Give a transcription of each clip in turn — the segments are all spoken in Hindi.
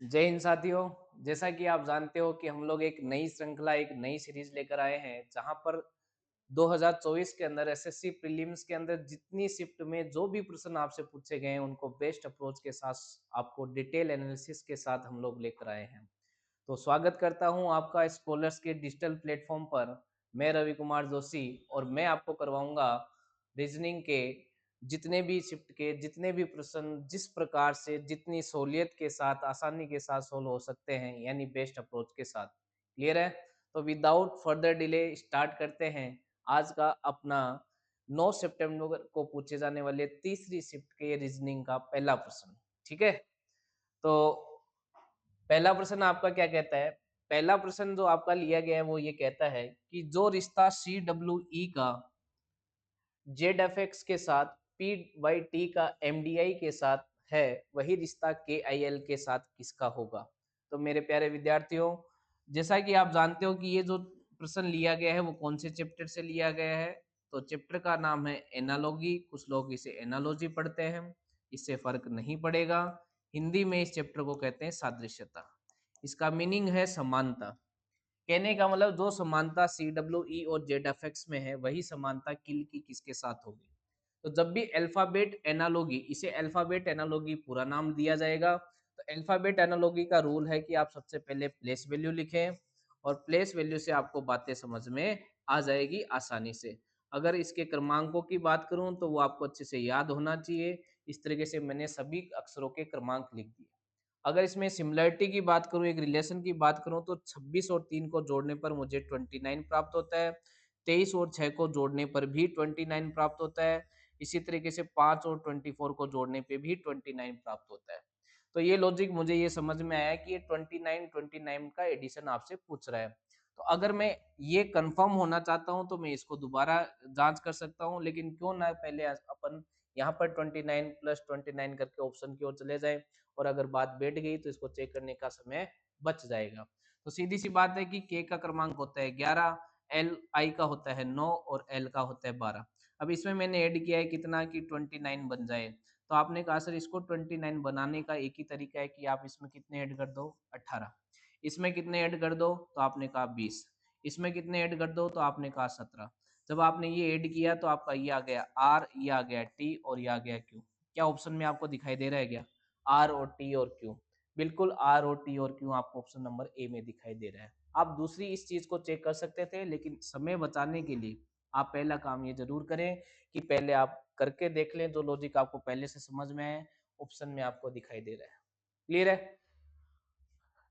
जय हिंद साथियों। जैसा कि आप जानते हो कि हम लोग एक नई श्रृंखला एक नई सीरीज लेकर आए हैं जहां पर 2024 के अंदर एसएससी प्रीलिम्स के अंदर जितनी शिफ्ट में जो भी प्रश्न आपसे पूछे गए हैं उनको बेस्ट अप्रोच के साथ आपको डिटेल एनालिसिस के साथ हम लोग लेकर आए हैं। तो स्वागत करता हूं आपका स्कॉलर्स के डिजिटल प्लेटफॉर्म पर। मैं रवि कुमार जोशी और मैं आपको करवाऊंगा रीजनिंग के जितने भी शिफ्ट के जितने भी प्रश्न जिस प्रकार से जितनी सहूलियत के साथ आसानी के साथ सोल्व हो सकते हैं यानी बेस्ट अप्रोच के साथ। क्लियर है? तो विदाउट फर्दर डिले स्टार्ट करते हैं आज का अपना 9 सितंबर को पूछे जाने वाले तीसरी शिफ्ट के रीजनिंग का पहला प्रश्न। ठीक है? तो पहला प्रश्न आपका क्या कहता है? पहला प्रश्न जो आपका लिया गया है वो ये कहता है कि जो रिश्ता सी डब्ल्यू ई का जेड एफ एक्स के साथ पी बाई टी का एम डी आई के साथ है वही रिश्ता के आई एल के साथ किसका होगा? तो मेरे प्यारे विद्यार्थियों, जैसा कि आप जानते हो कि ये जो प्रश्न लिया गया है वो कौन से चैप्टर से लिया गया है। तो चैप्टर का नाम है एनालॉजी। कुछ लोग इसे एनालॉजी पढ़ते हैं, इससे फर्क नहीं पड़ेगा। हिंदी में इस चैप्टर को कहते हैं सादृश्यता। इसका मीनिंग है समानता। कहने का मतलब जो समानता सी डब्ल्यू ई और जेड एफ एक्स में है वही समानता किल की किसके साथ होगी। तो जब भी अल्फाबेट एनालॉजी, इसे अल्फाबेट एनालॉजी पूरा नाम दिया जाएगा। तो अल्फाबेट एनालॉजी का रूल है कि आप सबसे पहले प्लेस वैल्यू लिखें और प्लेस वैल्यू से आपको बातें समझ में आ जाएगी आसानी से। अगर इसके क्रमांकों की बात करूं तो वो आपको अच्छे से याद होना चाहिए। इस तरीके से मैंने सभी अक्षरों के क्रमांक लिख दिए। अगर इसमें सिमिलरिटी की बात करूं, एक रिलेशन की बात करूं, तो 26 और 3 को जोड़ने पर मुझे 29 प्राप्त होता है। 23 और 6 को जोड़ने पर भी 29 प्राप्त होता है। इसी तरीके से 5 और 24 को जोड़ने पे भी 29 प्राप्त होता है। तो ये लॉजिक मुझे ये समझ में आया कि ये 29 का एडिशन आपसे पूछ रहा है। तो अगर मैं ये कंफर्म होना चाहता हूं तो मैं इसको दोबारा जांच कर सकता हूं, लेकिन क्यों ना पहले अपन यहाँ पर 29 प्लस 29 करके ऑप्शन की ओर चले जाए और अगर बात बैठ गई तो इसको चेक करने का समय बच जाएगा। तो सीधी सी बात है कि के का क्रमांक होता है 11, एल आई का होता है 9 और एल का होता है 12। अब इसमें मैंने ऐड किया है कितना कि 29 बन जाए। तो आपने कहा सर इसको 29 बनाने का एक ही तरीका है कि आप इसमें कितने ऐड कर दो 18, इसमें कितने ऐड कर दो तो आपने कहा 20, इसमें कितने ऐड कर दो तो आपने कहा 17। जब आपने ये ऐड किया तो आपका ये आ गया आर, ये आ गया टी और ये आ गया क्यू। क्या ऑप्शन में आपको दिखाई दे रहा है क्या? आर और टी और क्यू। बिल्कुल आर और टी और क्यू आपको ऑप्शन नंबर ए में दिखाई दे रहा है। आप दूसरी इस चीज को चेक कर सकते थे, लेकिन समय बचाने के लिए आप पहला काम ये जरूर करें कि पहले आप करके देख लें जो लॉजिक आपको पहले से समझ में है ऑप्शन में आपको दिखाई दे रहा है। क्लियर है?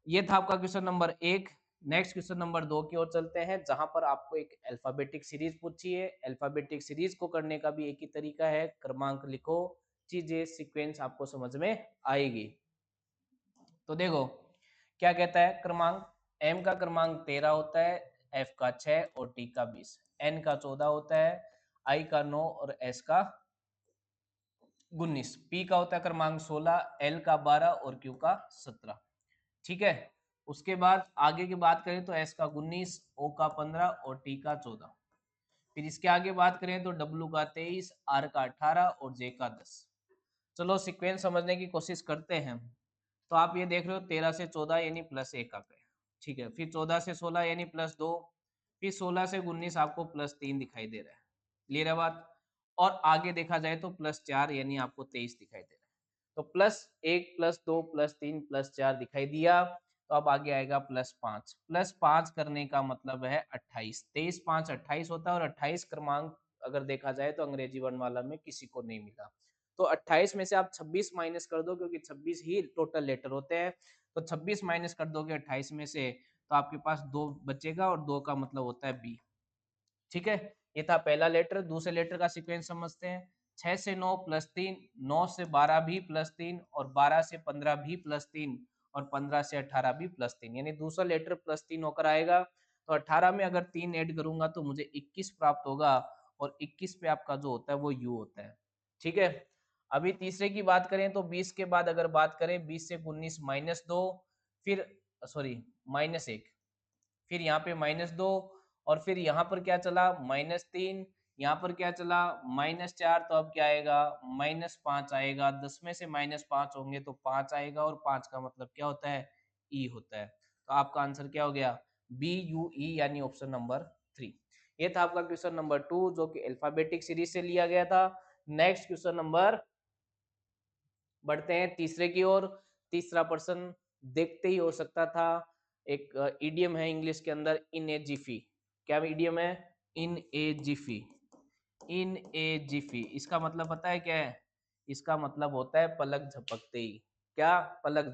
ये था आपका क्वेश्चन नंबर एक। नेक्स्ट क्वेश्चन नंबर 2 की ओर चलते हैं जहां पर आपको एक अल्फाबेटिक सीरीज पूछी है। अल्फाबेटिक सीरीज को करने का भी एक ही तरीका है, क्रमांक लिखो, चीजें सीक्वेंस आपको समझ में आएगी। तो देखो क्या कहता है क्रमांक। एम का क्रमांक 13 होता है, एफ का 6 और टी का 20, एन का 14 होता है, आई का 9 और एस का 19, पी का होता है क्रमांक 16, एल का 12 और क्यू का 17। ठीक है? उसके बाद आगे की बात करें तो एस का 19, ओ का 15 और टी का 14। फिर इसके आगे बात करें तो डब्ल्यू का 23, आर का 18 और जे का 10। चलो सीक्वेंस समझने की कोशिश करते हैं। तो आप ये देख रहे हो 13 से 14 यानी प्लस 1 आ गए। ठीक है, फिर 14 से 16 यानी +2, फिर 16 से 19 आपको +3 दिखाई दे रहा है। क्लियर है बात? और आगे देखा जाए तो +4 यानी आपको 23 दिखाई दे रहा है। तो +1 +2 +3 +4 दिखाई दिया। तो अब आगे आएगा +5। +5 करने का मतलब है 28। 23 5 28 होता है और 28 क्रमांक अगर देखा जाए तो अंग्रेजी वर्णमाला में किसी को नहीं मिला। तो 28 में से आप 26 माइनस कर दो क्योंकि 26 ही टोटल लेटर होते हैं। तो 26 माइनस कर दोगे 28 में से तो आपके पास 2 बचेगा और 2 का मतलब होता है बी। ठीक है? ये था पहला लेटर। दूसरे लेटर का सीक्वेंस समझते हैं। 6 से 9 +3, 9 से 12 भी +3 और 12 से 15 भी +3 और 15 से 18 भी +3 यानी दूसरा लेटर +3 होकर आएगा। तो 18 में अगर 3 ऐड करूंगा तो मुझे 21 प्राप्त होगा और 21 पे आपका जो होता है वो यू होता है। ठीक है? अभी तीसरे की बात करें तो 20 के बाद अगर बात करें 20 से 19 -2, फिर सॉरी -1, फिर यहाँ पे -2 और फिर यहाँ पर क्या चला -3, यहाँ पर क्या चला -4, तो अब क्या आएगा -5 आएगा, 10 में से -5 होंगे तो 5 आएगा, और 5 का मतलब क्या होता है ई होता है। तो आपका आंसर क्या हो गया बी यू ई, यानी ऑप्शन नंबर 3। ये था आपका क्वेश्चन नंबर 2 जो कि अल्फाबेटिक सीरीज से लिया गया था। नेक्स्ट क्वेश्चन नंबर, बढ़ते हैं तीसरे की ओर। तीसरा प्रश्न देखते ही हो सकता था, एक इडियम है इंग्लिश के अंदर, इन ए जिफी। क्या इडियम है? In a Zifi. In a Zifi, इसका मतलब पता है क्या है? इसका मतलब होता है पलक झपकते ही। क्या? पलक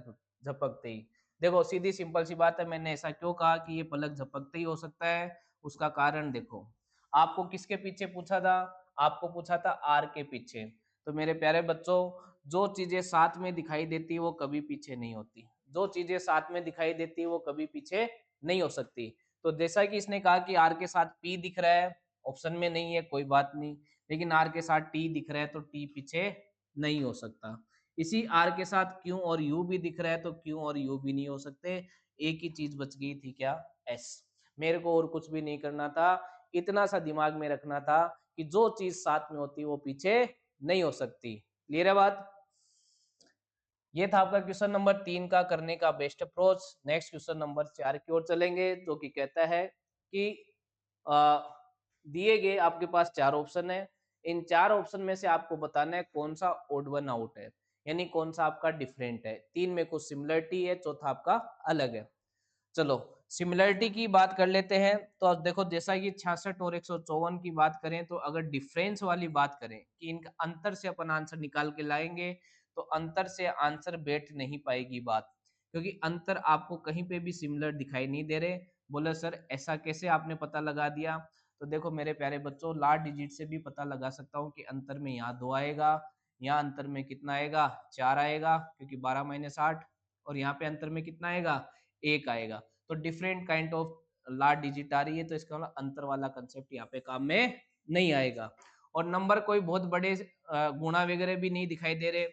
झपकते ही। देखो सीधी सिंपल सी बात है, मैंने ऐसा क्यों कहा कि ये पलक झपकते ही हो सकता है, उसका कारण देखो। आपको किसके पीछे पूछा था? आपको पूछा था आर के पीछे। तो मेरे प्यारे बच्चों, जो चीजें साथ में दिखाई देती है वो कभी पीछे नहीं होती। जो चीजें साथ में दिखाई देती है वो कभी पीछे नहीं हो सकती। तो जैसा कि इसने कहा कि आर के साथ पी दिख रहा है, ऑप्शन में नहीं है कोई बात नहीं, लेकिन आर के साथ टी दिख रहा है तो टी पीछे नहीं हो सकता। इसी आर के साथ क्यू और यू भी दिख रहा है तो क्यू और यू भी नहीं हो सकते। एक ही चीज बच गई थी, क्या? एस। मेरे को और कुछ भी नहीं करना था, इतना सा दिमाग में रखना था कि जो चीज साथ में होती है वो पीछे नहीं हो सकती। क्लियर है बात? ये था आपका क्वेश्चन नंबर 3 का करने का best approach. Next question number 4 की ओर चलेंगे, जो कि कहता है कि अ, दिए गए आपके पास 4 ऑप्शन है। इन 4 ऑप्शन में से आपको बताना है कौन सा ओड वन आउट है, यानी कौन सा आपका डिफरेंट है। 3 में कुछ सिमिलरिटी है, चौथा आपका अलग है। चलो सिमिलरिटी की बात कर लेते हैं। तो अब देखो, जैसा कि 66 और 154 की बात करें, तो अगर डिफरेंस वाली बात करें कि इनका अंतर से अपन आंसर निकाल के लाएंगे, तो अंतर से आंसर बैठ नहीं पाएगी बात, क्योंकि अंतर आपको कहीं पे भी सिमिलर दिखाई नहीं दे रहे। बोले सर ऐसा कैसे आपने पता लगा दिया? तो देखो मेरे प्यारे बच्चों, लार्ज डिजिट से भी पता लगा सकता हूँ कि अंतर में यहाँ 2 आएगा, यहाँ अंतर में कितना आएगा 4 आएगा, क्योंकि 12 - 8, और यहाँ पे अंतर में कितना आएगा 1 आएगा। तो different kind of large digit आ रही है, तो इसका मतलब अंतर वाला कंसेप्ट यहाँ पे काम में नहीं आएगा। और नंबर कोई बहुत बड़े गुणा वगैरह भी नहीं दिखाई दे रहे।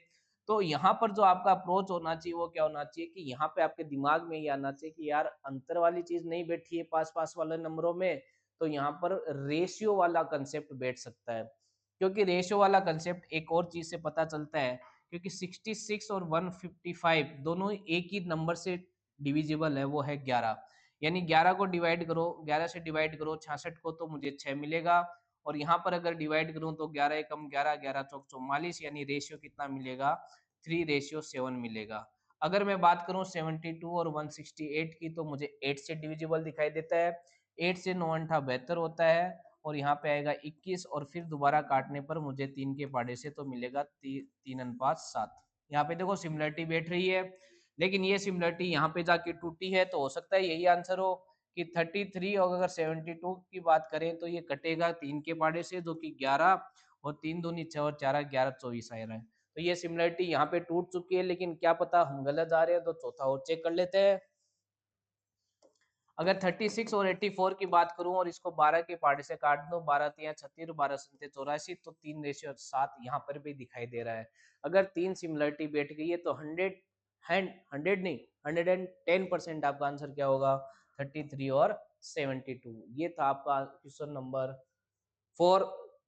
तो यहाँ पर जो आपका अप्रोच होना चाहिए वो क्या होना चाहिए कि यहाँ पे आपके दिमाग में ये आना चाहिए कि यार अंतर वाली चीज नहीं बैठी है पास पास वाले नंबरों में, तो यहाँ पर रेशियो वाला कंसेप्ट बैठ सकता है। क्योंकि रेशियो वाला कंसेप्ट एक और चीज से पता चलता है, क्योंकि 66 और 155 दोनों एक ही नंबर से डिविजिबल है, वो है 11। यानी 11 को डिवाइड करो, 11 से डिवाइड करो 66 को, तो मुझे 6 मिलेगा। और यहाँ पर अगर डिवाइड करूं तो 11 एकम 11, 11 चौक 44, यानी रेशियो कितना मिलेगा 3:7 मिलेगा। अगर मैं बात करूं 72 और 168 की, तो मुझे 8 से डिविजिबल दिखाई देता है। 8 से 9 अंठा 72 होता है, और यहाँ पे आएगा 21, और फिर दोबारा काटने पर मुझे 3 के पाड़े से तो मिलेगा 3 अनुपात 7। यहाँ पे देखो सिमिलरिटी बैठ रही है, लेकिन ये सिमिलरिटी यहाँ पे जाके टूटी है, तो हो सकता है यही आंसर हो कि 33। और अगर 72 की बात करें तो ये कटेगा 3 के पाड़े से, जो कि 11, और 3 दूनी 6 और 4 11 24 आ रहा है। तो ये सिमिलरिटी यहाँ पे टूट चुकी है, लेकिन क्या पता हम गलत जा रहे हैं, तो चौथा और चेक कर लेते हैं। अगर 36 और 84 की बात करूं और इसको 12 के पार्ट से काट दो, 12 तिया 36, 12 सत्ते 84, तो 3:7 यहाँ पर भी दिखाई दे रहा है। अगर 3 सिमिलरिटी बैठ गई है तो 100 नहीं 110% आपका आंसर क्या होगा 33 और 72। ये था आपका question number 4।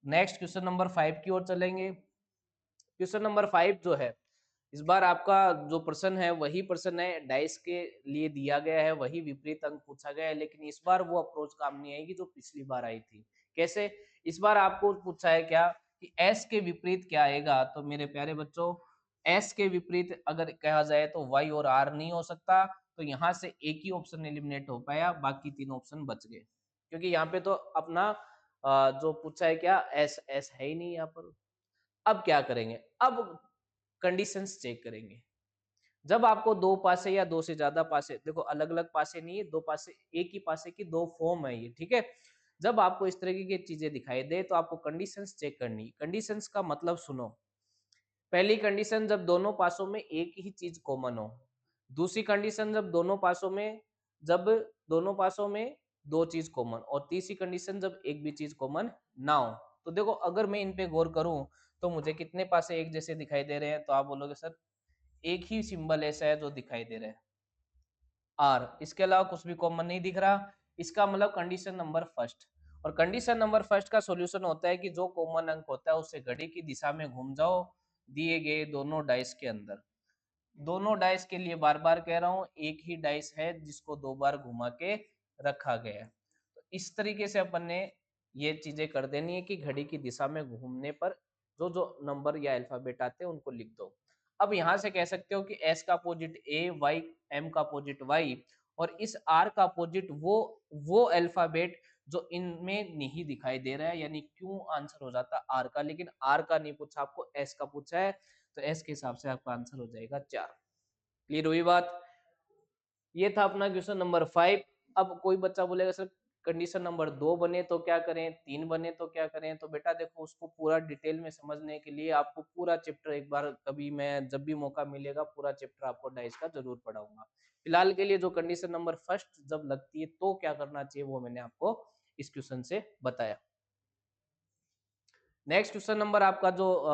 Next question number 5 की ओर चलेंगे। क्वेश्चन नंबर 5 जो है, इस बार आपका जो प्रश्न है वही प्रश्न है, डाइस के लिए दिया गया है, वही विपरीत अंक पूछा गया है, लेकिन इस बार वो अप्रोच काम नहीं आएगी जो पिछली बार आई थी। कैसे? इस बार आपको पूछा है क्या कि एस के विपरीत क्या आएगा। तो मेरे प्यारे बच्चों, एस के विपरीत अगर कहा जाए तो वाई और आर नहीं हो सकता, तो यहाँ से एक ही ऑप्शन एलिमिनेट हो पाया, बाकी 3 ऑप्शन बच गए, क्योंकि यहाँ पे तो अपना जो पूछा है क्या एस एस है ही नहीं यहाँ पर। अब क्या करेंगे? अब कंडीशंस चेक करेंगे। जब आपको 2 पासे या 2 से ज्यादा पासे, देखो अलग-अलग पासे नहीं है, 2 पासे, एक ही पासे की 2 फॉर्म है ये, ठीक है? जब आपको इस तरीके की चीजें दिखाई दे तो आपको कंडीशंस चेक करनी। कंडीशंस का मतलब सुनो। पहली कंडीशन, जब दोनों पासों में एक ही चीज कॉमन हो। दूसरी कंडीशन, जब दोनों पासों में 2 चीज कॉमन, और तीसरी कंडीशन जब एक भी चीज कॉमन ना हो। तो देखो अगर मैं इन पे गौर करूं तो मुझे कितने पासे एक जैसे दिखाई दे रहे हैं, तो आप बोलोगे सर एक ही सिंबल ऐसा है जो दिखाई दे रहा है आर, इसके अलावा कुछ भी कॉमन नहीं दिख रहा। इसका मतलब कंडीशन नंबर फर्स्ट। और कंडीशन नंबर फर्स्ट का सॉल्यूशन होता है कि जो कॉमन अंक होता है उससे घड़ी की दिशा में घूम जाओ दिए गए दोनों डाइस के अंदर। दोनों डाइस के लिए बार बार कह रहा हूं, एक ही डाइस है जिसको दो बार घुमा के रखा गया है। तो इस तरीके से अपन ने ये चीजें कर देनी है कि घड़ी की दिशा में घूमने पर जो जो नंबर या अल्फाबेट आते हैं उनको लिख दो। अब यहां से कह सकते हो कि एस का अपोजिट ए, वाई एम का अपोजिट वाई, और इस आर का अपोजिट वो अल्फाबेट जो इनमें नहीं दिखाई दे रहा है, यानी क्यों आंसर हो जाता आर का, लेकिन आर का नहीं पूछा आपको, एस का पूछा है, तो एस के हिसाब से आपका आंसर हो जाएगा 4। क्लियर हुई बात? ये था अपना क्वेश्चन नंबर 5। अब कोई बच्चा बोलेगा सर कंडीशन नंबर 2 बने तो क्या करें, 3 बने तो क्या करें? तो बेटा देखो, उसको पूरा डिटेल में समझने के लिए आपको पूरा चैप्टर एक बार, कभी मैं जब भी मौका मिलेगा पूरा चैप्टर आपको डाइस का जरूर पढ़ाऊंगा। फिलहाल के लिए जो कंडीशन नंबर फर्स्ट जब लगती है तो क्या करना चाहिए वो मैंने आपको इस क्वेश्चन से बताया। नेक्स्ट क्वेश्चन नंबर आपका जो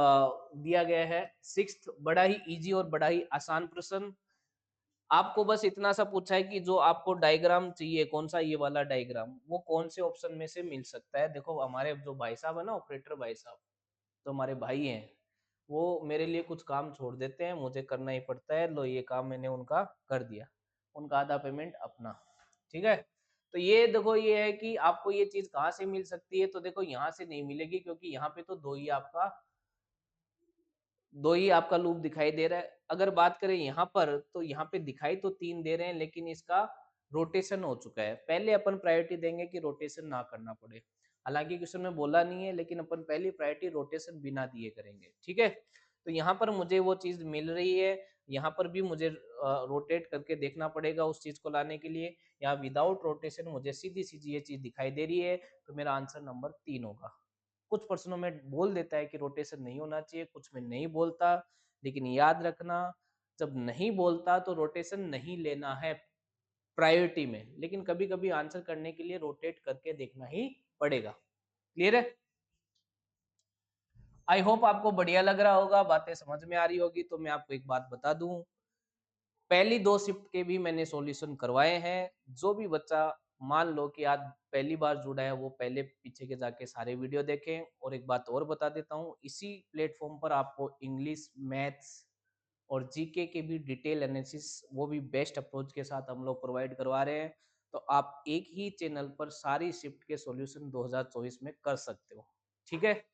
दिया गया है 6th, बड़ा ही इजी और बड़ा ही आसान प्रश्न। आपको बस इतना सा पूछा है कि जो आपको डायग्राम चाहिए, कौन सा ये वाला डायग्राम, वो कौन से ऑप्शन में से मिल सकता है। देखो हमारे जो भाई साहब है ना, ऑपरेटर भाई साहब, तो हमारे भाई हैं, वो मेरे लिए कुछ काम छोड़ देते हैं, मुझे करना ही पड़ता है। लो ये काम मैंने उनका कर दिया, उनका आधा पेमेंट अपना। ठीक है, तो ये देखो ये है कि आपको ये चीज कहाँ से मिल सकती है। तो देखो यहाँ से नहीं मिलेगी, क्योंकि यहाँ पे तो दो ही आपका लूप दिखाई दे रहा है। अगर बात करें यहाँ पर, तो यहाँ पे दिखाई तो 3 दे रहे हैं, लेकिन इसका रोटेशन हो चुका है। पहले अपन प्रायोरिटी देंगे कि रोटेशन ना करना पड़े। हालांकि क्वेश्चन में बोला नहीं है, लेकिन अपन पहली प्रायोरिटी रोटेशन बिना दिए करेंगे। ठीक है, तो यहाँ पर मुझे वो चीज मिल रही है, यहाँ पर भी मुझे रोटेट करके देखना पड़ेगा उस चीज को लाने के लिए। यहाँ विदाउट रोटेशन मुझे सीधी सीधी ये चीज दिखाई दे रही है, तो मेरा आंसर नंबर 3 होगा। कुछ प्रश्नों में बोल देता है कि रोटेशन नहीं होना चाहिए, कुछ में नहीं बोलता, लेकिन याद रखना, जब नहीं बोलता तो रोटेशन नहीं लेना है प्रायोरिटी में, लेकिन कभी कभी आंसर करने के लिए रोटेट करके देखना ही पड़ेगा। क्लियर है? आई होप आपको बढ़िया लग रहा होगा, बातें समझ में आ रही होगी। तो मैं आपको एक बात बता दूं, पहली 2 शिफ्ट के भी मैंने सॉल्यूशन करवाए हैं। जो भी बच्चा मान लो कि आज पहली बार जुड़ा है, वो पहले पीछे के जाके सारे वीडियो देखें। और एक बात और बता देता हूँ, इसी प्लेटफॉर्म पर आपको इंग्लिश, मैथ्स और जीके के भी डिटेल एनालिसिस, वो भी बेस्ट अप्रोच के साथ हम लोग प्रोवाइड करवा रहे हैं। तो आप एक ही चैनल पर सारी शिफ्ट के सॉल्यूशन 2024 में कर सकते हो। ठीक है,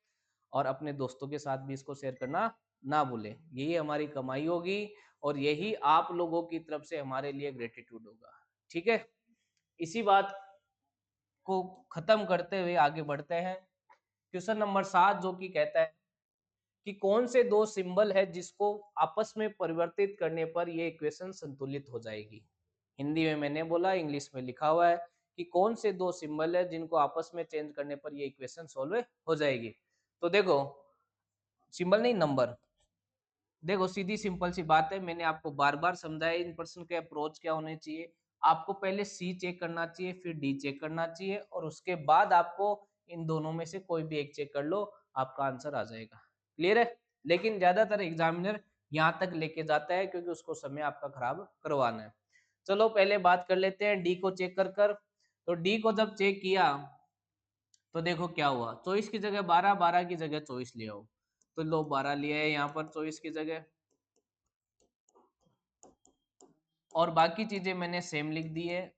और अपने दोस्तों के साथ भी इसको शेयर करना ना भूलें। यही हमारी कमाई होगी, और यही आप लोगों की तरफ से हमारे लिए ग्रेटिट्यूड होगा। ठीक है, इसी बात को खत्म करते हुए आगे बढ़ते हैं। क्वेश्चन नंबर 7 जो कि कहता है कि कौन से दो सिंबल है जिसको आपस में परिवर्तित करने पर ये इक्वेशन संतुलित हो जाएगी। हिंदी में मैंने बोला, इंग्लिश में लिखा हुआ है कि कौन से दो सिंबल है जिनको आपस में चेंज करने पर ये इक्वेशन सॉल्व हो जाएगी। तो देखो, सिंबल नहीं, नंबर। देखो सीधी सिंपल सी बात है, मैंने आपको बार बार समझाया इन प्रश्न के अप्रोच क्या होने चाहिए। आपको पहले सी चेक करना चाहिए, फिर डी चेक करना चाहिए, और उसके बाद आपको इन दोनों में से कोई भी एक चेक कर लो, आपका आंसर आ जाएगा। क्लियर है? लेकिन ज्यादातर एग्जामिनर यहाँ तक लेके जाता है, क्योंकि उसको समय आपका खराब करवाना है। चलो पहले बात कर लेते हैं डी को चेक कर कर। तो डी को जब चेक किया, तो देखो क्या हुआ, 24 की जगह 12, 12 की जगह 24 ले आओ। तो लो 12 लिया है यहाँ पर 24 की जगह, और बाकी चीजें मैंने सेम लिख दी है,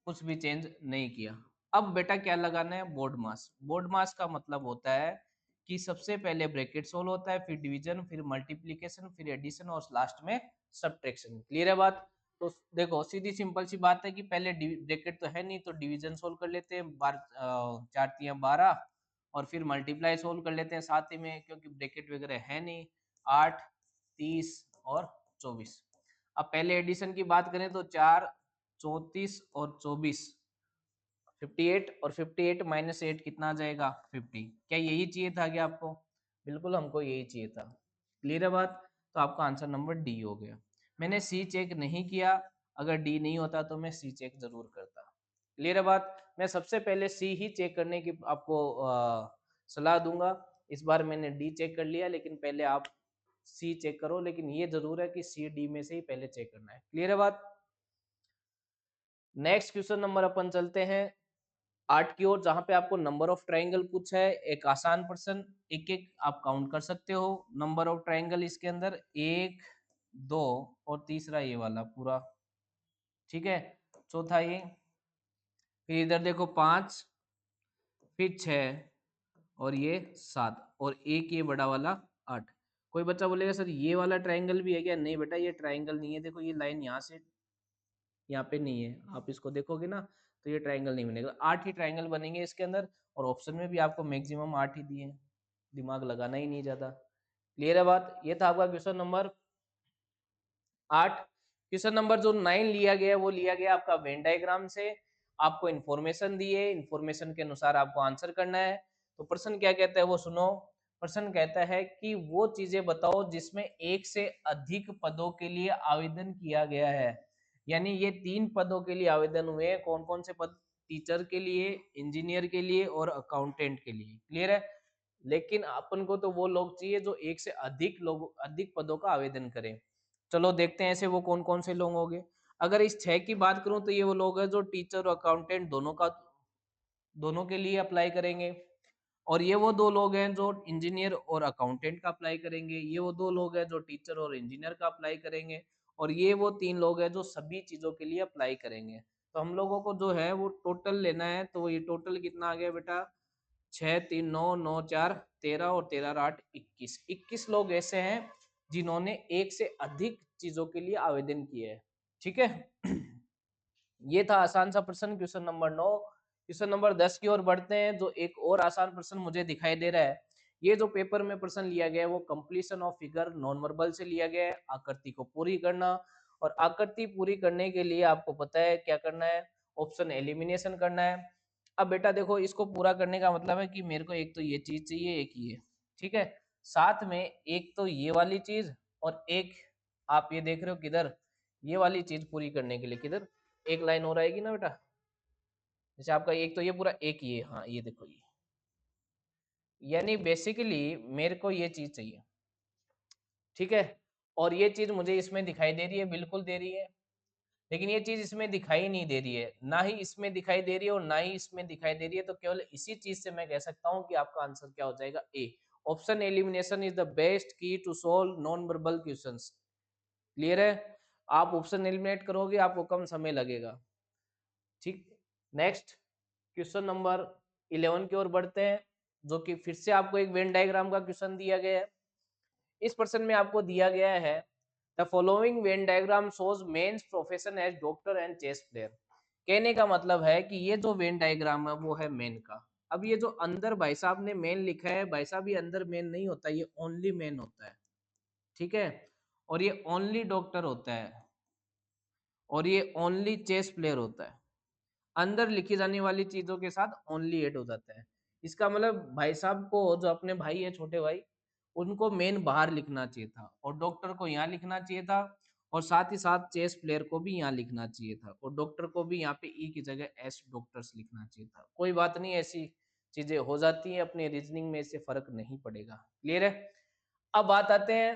कुछ भी चेंज नहीं किया। अब बेटा क्या लगाना है, बोर्ड मास। बोर्ड मास का मतलब होता है कि सबसे पहले ब्रैकेट सोल्व होता है, फिर डिवीजन, फिर मल्टीप्लीकेशन, फिर एडिशन, और लास्ट में सब्ट्रैक्शन। क्लियर है बात? तो देखो सीधी सिंपल सी बात है कि पहले ब्रैकेट तो है नहीं, तो डिवीजन सोल्व कर लेते हैं, 4×3=12, और फिर मल्टीप्लाई सोल्व कर लेते हैं साथ ही में, क्योंकि ब्रैकेट वगैरह है नहीं। 8, 30 और 24। अब पहले एडिशन की बात करें तो 4, 34 और 24, 58, और 58 माइनस 8 कितना आ जाएगा, 50। क्या यही चाहिए था क्या आपको? बिल्कुल हमको यही चाहिए था। क्लियर है बात? तो आपका आंसर नंबर डी हो गया। मैंने सी चेक नहीं किया, अगर डी नहीं होता तो मैं सी चेक जरूर करता। क्लियर है बात? मैं सबसे पहले सी ही चेक करने की आपको सलाह दूंगा। इस बार मैंने डी चेक कर लिया, लेकिन पहले आप सी चेक करो, लेकिन ये जरूर है कि सी डी में से ही पहले चेक करना है। क्लियर है बात? नेक्स्ट क्वेश्चन नंबर अपन चलते हैं। 8 की ओर जहाँ पे आपको नंबर ऑफ ट्रायंगल पूछा है, एक आसान प्रश्न, एक-एक आप काउंट कर सकते हो। नंबर ऑफ ट्रायंगल इसके अंदर 1, 2 और तीसरा ये वाला पूरा, ठीक है? चौथा ये, फिर इधर देखो 5, फिर 6 और ये 7 और एक ये बड़ा वाला 8। कोई बच्चा बोलेगा सर ये वाला ट्रायंगल भी है क्या? नहीं बेटा, ये ट्रायंगल नहीं है। देखो ये लाइन यहाँ से यहाँ पे नहीं है, आप इसको देखोगे ना तो ये ट्रायंगल नहीं बनेगा। 8 ही ट्रायंगल बनेंगे इसके अंदर और ऑप्शन में भी आपको मैक्सिमम 8 ही दिए हैं, दिमाग लगाना ही नहीं ज़्यादा। क्लियर है बात? ये था आपका क्वेश्चन नंबर 8। क्वेश्चन नंबर जो 9 लिया गया वो लिया गया आपका वेन डायग्राम से। आपको इन्फॉर्मेशन दी है, इन्फॉर्मेशन के अनुसार आपको आंसर करना है। तो प्रश्न क्या कहता है वो सुनो। प्रश्न कहता है कि वो चीजें बताओ जिसमें एक से अधिक पदों के लिए आवेदन किया गया है। यानी ये 3 पदों के लिए आवेदन हुए हैं। कौन कौन से पद? टीचर के लिए, इंजीनियर के लिए और अकाउंटेंट के लिए। क्लियर है? लेकिन अपन को तो वो लोग चाहिए जो एक से अधिक पदों का आवेदन करें। चलो देखते हैं ऐसे वो कौन कौन से लोग होंगे। अगर इस 6 की बात करूं तो ये वो लोग हैं जो टीचर और अकाउंटेंट दोनों के लिए अप्लाई करेंगे। और ये वो 2 लोग हैं जो इंजीनियर और अकाउंटेंट का अप्लाई करेंगे। ये वो 2 लोग हैं जो टीचर और इंजीनियर का अप्लाई करेंगे। और ये वो 3 लोग हैं जो सभी चीज़ों के लिए अप्लाई करेंगे। तो हम लोगों को जो है वो टोटल लेना है। तो ये टोटल कितना आ गया बेटा? 6, 3, 9, 9, 4, 13 और 13, 8, 21। 21 लोग ऐसे हैं जिन्होंने एक से अधिक चीज़ों के लिए आवेदन किए हैं। ठीक है? ये था आसान सा प्रश्न, क्वेश्चन नंबर 9। क्वेश्चन नंबर 10 की ओर बढ़ते हैं। जो एक और आसान प्रश्न मुझे दिखाई दे रहा है, ये जो पेपर में प्रश्न लिया गया है वो completion of figure non verbal से लिया गया है। आकृति को पूरी करना, और आकृति पूरी करने के लिए आपको पता है क्या करना है, ऑप्शन एलिमिनेशन करना है। अब बेटा देखो, इसको पूरा करने का मतलब है कि मेरे को एक तो ये चीज चाहिए, एक ये, ठीक है? साथ में एक तो ये वाली चीज और एक, आप ये देख रहे हो किधर, ये वाली चीज पूरी करने के लिए किधर एक लाइन और आएगी ना बेटा। जैसे आपका एक तो ये पूरा, एक ये, हाँ ये देखो ये, यानी बेसिकली मेरे को ये चीज चाहिए, ठीक है? और ये चीज मुझे इसमें दिखाई दे रही है, बिल्कुल दे रही है। लेकिन ये चीज इसमें दिखाई नहीं दे रही है, ना ही इसमें दिखाई दे रही है और ना ही इसमें दिखाई दे रही है। तो केवल इसी चीज से मैं कह सकता हूँ कि आपका आंसर क्या हो जाएगा, A. Option elimination is the best key to solve non verbal questions. Clear है? आप ऑप्शन एलिमिनेट करोगे आपको कम समय लगेगा। ठीक, नेक्स्ट क्वेश्चन नंबर 11 की ओर बढ़ते हैं, जो कि फिर से आपको एक वेन डायग्राम का क्वेश्चन दिया गया है। इस प्रश्न में आपको दिया गया है the following Venn diagram shows men's profession as doctor and chess player. कहने का मतलब है कि ये जो वेन डायग्राम है वो है मेन का। अब ये जो अंदर भाई साहब ने मेन लिखा है, भाई साहब ये अंदर मेन नहीं होता, ये ओनली मेन होता है, ठीक है? और ये ओनली डॉक्टर होता है और ये ओनली चेस प्लेयर होता है। अंदर लिखी जाने वाली चीजों के साथ ओनली ऐड हो जाता है। इसका मतलब भाई साहब को, जो अपने भाई है छोटे भाई, उनको मेन बाहर लिखना चाहिए था और डॉक्टर को यहाँ लिखना चाहिए था, और साथ ही साथ चेस प्लेयर को भी यहाँ लिखना चाहिए था और डॉक्टर को भी यहाँ पे ई की जगह एस डॉक्टर्स लिखना चाहिए था। कोई बात नहीं, ऐसी चीजें हो जाती हैं, अपने रीजनिंग में इससे फर्क नहीं पड़ेगा। क्लियर है? अब बात आते हैं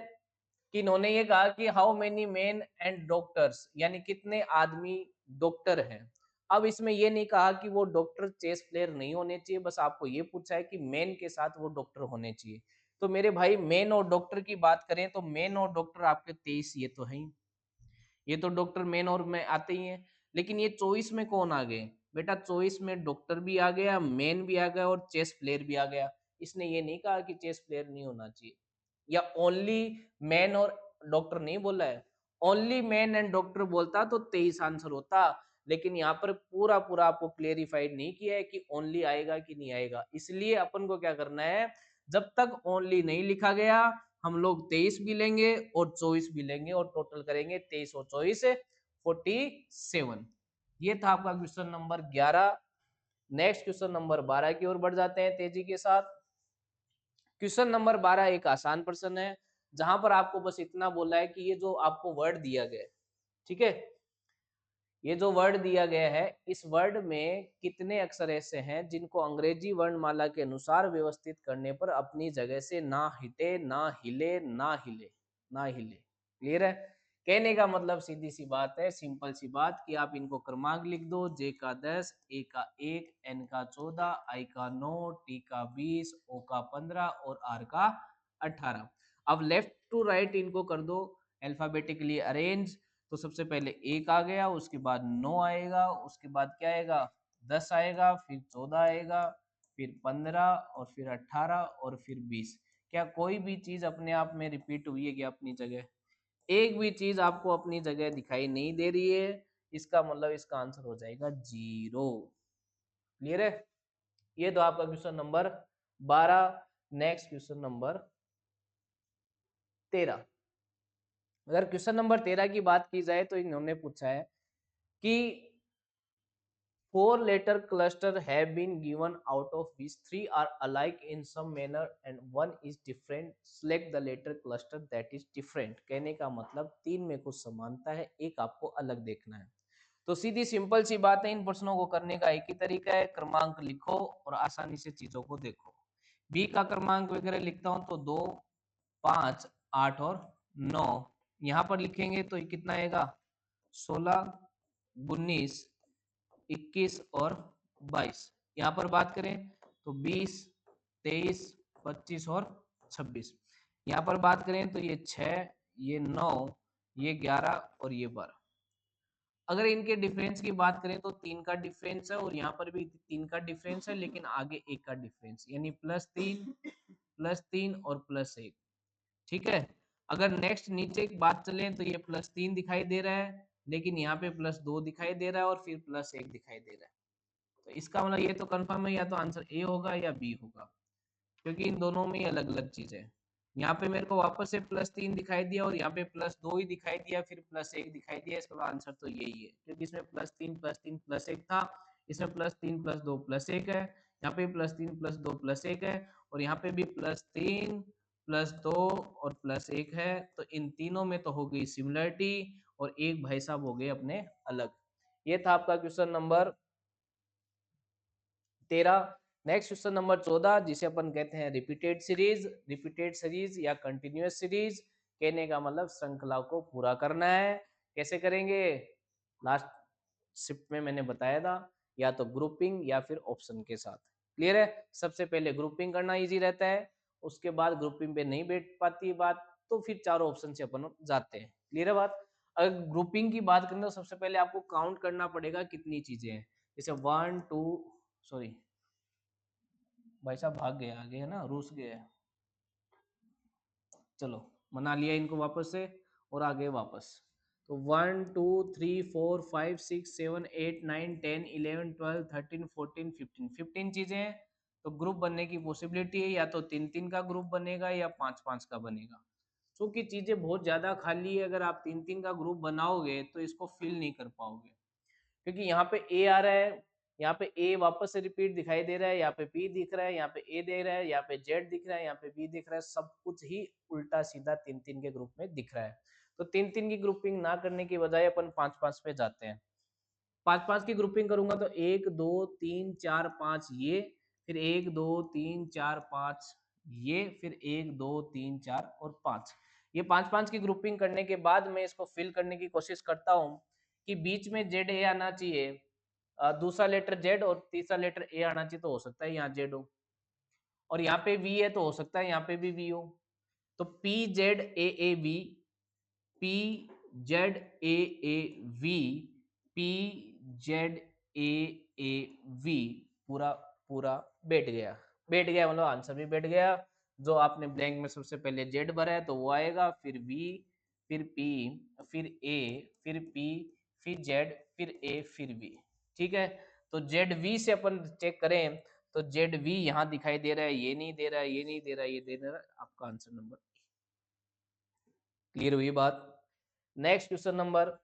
कि इन्होंने ये कहा कि how many main and doctors, यानी कितने आदमी डॉक्टर हैं। अब इसमें ये नहीं कहा कि वो डॉक्टर चेस प्लेयर नहीं होने चाहिए, बस आपको ये पूछा है कि मेन के साथ वो डॉक्टर होने चाहिए। तो मेरे भाई मेन और डॉक्टर की बात करें तो मेन और डॉक्टर आपके 23 ये तो है ही, ये तो डॉक्टर मेन और में आते ही हैं। लेकिन ये 24 में कौन आ गए बेटा? 24 में डॉक्टर भी आ गया, मेन भी आ गया और चेस प्लेयर भी आ गया। इसने ये नहीं कहा कि चेस प्लेयर नहीं होना चाहिए या ओनली मैन और डॉक्टर नहीं बोला है। ओनली मैन एंड डॉक्टर बोलता तो 23 आंसर होता। लेकिन यहाँ पर पूरा पूरा आपको क्लेरिफाइड नहीं किया है कि ओनली आएगा कि नहीं आएगा। इसलिए अपन को क्या करना है, जब तक ओनली नहीं लिखा गया हम लोग 23 भी लेंगे और 24 भी लेंगे और टोटल करेंगे 23 और 24 47। ये था आपका question number 11। Next question number 12 की ओर बढ़ जाते हैं तेजी के साथ। क्वेश्चन नंबर 12 एक आसान प्रश्न है, जहां पर आपको बस इतना बोला है कि ये जो आपको वर्ड दिया गया है, ठीक है, ये जो वर्ड दिया गया है, इस वर्ड में कितने अक्षर ऐसे हैं जिनको अंग्रेजी वर्णमाला के अनुसार व्यवस्थित करने पर अपनी जगह से ना हिटे, ना हिले, ना हिले, ना हिले। क्लियर है? कहने का मतलब सीधी सी बात है, सिंपल सी बात कि आप इनको क्रमांक लिख दो, जे का 10, ए का 1, एन का 14, आई का 9, टी का 20, ओ का 15 और आर का 18। अब लेफ्ट टू राइट इनको कर दो अल्फाबेटिकली अरेंज। तो सबसे पहले 1 आ गया, उसके बाद 9 आएगा, उसके बाद क्या आएगा 10 आएगा, फिर 14 आएगा, फिर 15 और फिर 18 और फिर 20। क्या कोई भी चीज अपने आप में रिपीट हुई है क्या अपनी जगह? एक भी चीज आपको अपनी जगह दिखाई नहीं दे रही है, इसका मतलब इसका आंसर हो जाएगा 0। क्लियर है? ये तो आपका question number 12। Next question number 13। अगर क्वेश्चन नंबर 13 की बात की जाए तो इन्होंने पूछा है कि 4 letter cluster have been given out of which 3 are alike in some manner and 1 is different. Select the letter cluster that is different. कहने का मतलब 3 में कुछ समानता है, एक आपको अलग देखना है। तो सीधी सिंपल सी बात है, इन प्रश्नों को करने का एक ही तरीका है, क्रमांक लिखो और आसानी से चीजों को देखो। बी का क्रमांक वगैरह लिखता हूं तो 2, 5, 8 और 9। यहाँ पर लिखेंगे तो ये कितना आएगा 16, 19, 21 और 22। यहाँ पर बात करें तो 20, 23, 25 और 26। यहाँ पर बात करें तो ये 6, ये 9, ये 11 और ये 12। अगर इनके डिफरेंस की बात करें तो 3 का डिफरेंस है और यहाँ पर भी 3 का डिफरेंस है, लेकिन आगे 1 का डिफरेंस, यानी +3, +3 और +1। ठीक है। अगर नेक्स्ट नीचे की बात चले तो ये +3 दिखाई दे रहा है, लेकिन यहाँ पे +2 दिखाई दे रहा है और फिर +1 दिखाई दे रहा है। तो इसका मतलब ये तो कंफर्म है, या तो आंसर ए होगा या बी होगा, क्योंकि इन दोनों में अलग अलग चीजें हैं। यहाँ पे मेरे को वापस से +3 दिखाई दिया और यहाँ पे +2 ही दिखाई दिया, फिर +1 दिखाई दिया, इसका आंसर तो यही है, क्योंकि इसमें +3 +3 +1 था, इसमें +3 +2 +1 है, यहाँ पे +3 +2 +1 है, और यहाँ पे भी +3 +2 और +1 है। तो इन तीनों में तो हो गई सिमिलरिटी और एक भाई साहब हो गए अपने अलग। ये था आपका question number 13। Next question number 14, जिसे अपन कहते हैं रिपीटेड सीरीज। रिपीटेड सीरीज या कंटिन्यूअस सीरीज, कहने का मतलब श्रृंखला को पूरा करना है। कैसे करेंगे? लास्ट शिफ्ट में मैंने बताया था, या तो ग्रुपिंग या फिर ऑप्शन के साथ। क्लियर है? सबसे पहले ग्रुपिंग करना इजी रहता है, उसके बाद ग्रुपिंग पे नहीं बैठ पाती बात तो फिर चारों ऑप्शन से अपन जाते हैं। क्लियर है बात? अगर ग्रुपिंग की बात करें तो सबसे पहले आपको काउंट करना पड़ेगा कितनी चीजें हैं। जैसे 1 2, सॉरी भाई साहब भाग गए आगे, है ना, रूस गए। चलो मना लिया इनको वापस से और आ गए वापस। तो 1 2 3 4 5 6 7 8 9 10 11 12 13 14 15 15 चीजें हैं। तो ग्रुप बनने की पॉसिबिलिटी है, या तो 3 3 का ग्रुप बनेगा या 5 5 का बनेगा। क्योंकि चीजें बहुत ज्यादा खाली है, अगर आप 3 3 का ग्रुप बनाओगे तो इसको फिल नहीं कर पाओगे, क्योंकि यहाँ पे ए आ रहा है, यहाँ पे ए वापस से रिपीट दिखाई दे रहा है, यहाँ पे पी दिख रहा है, यहाँ पे ए दे रहा है, यहाँ पे जेड दिख रहा है, यहाँ पे बी दिख रहा है, सब कुछ ही उल्टा सीधा 3 3 के ग्रुप में दिख रहा है। तो 3 3 की ग्रुपिंग ना करने की बजाय अपन 5 5 पे जाते हैं। 5 5 की ग्रुपिंग करूंगा तो 1 2 3 4 5 ये, फिर 1 2 3 4 5 ये, फिर 1 2 3 4 और 5। ये 5 5 की ग्रुपिंग करने के बाद मैं इसको फिल करने की कोशिश करता हूँ कि बीच में जेड ए आना चाहिए, दूसरा लेटर जेड और तीसरा लेटर ए आना चाहिए, तो हो सकता है यहाँ जेड हो, और यहाँ पे वी है तो हो सकता है यहाँ पे भी वी हो। तो P Z A A V, P Z A A V, P Z A A V, पूरा पूरा बैठ गया मतलब आंसर भी बैठ गया। जो आपने ब्लैंक में सबसे पहले जेड भरा है तो वो आएगा, फिर वी, फिर पी, फिर ए, फिर पी, फिर जेड, फिर ए, फिर वी। ठीक है। तो जेड वी से अपन चेक करें तो जेड वी यहाँ दिखाई दे रहा है, ये नहीं दे रहा है, ये नहीं दे रहा है, ये दे रहा है, आपका आंसर नंबर। क्लियर हुई बात? नेक्स्ट क्वेश्चन नंबर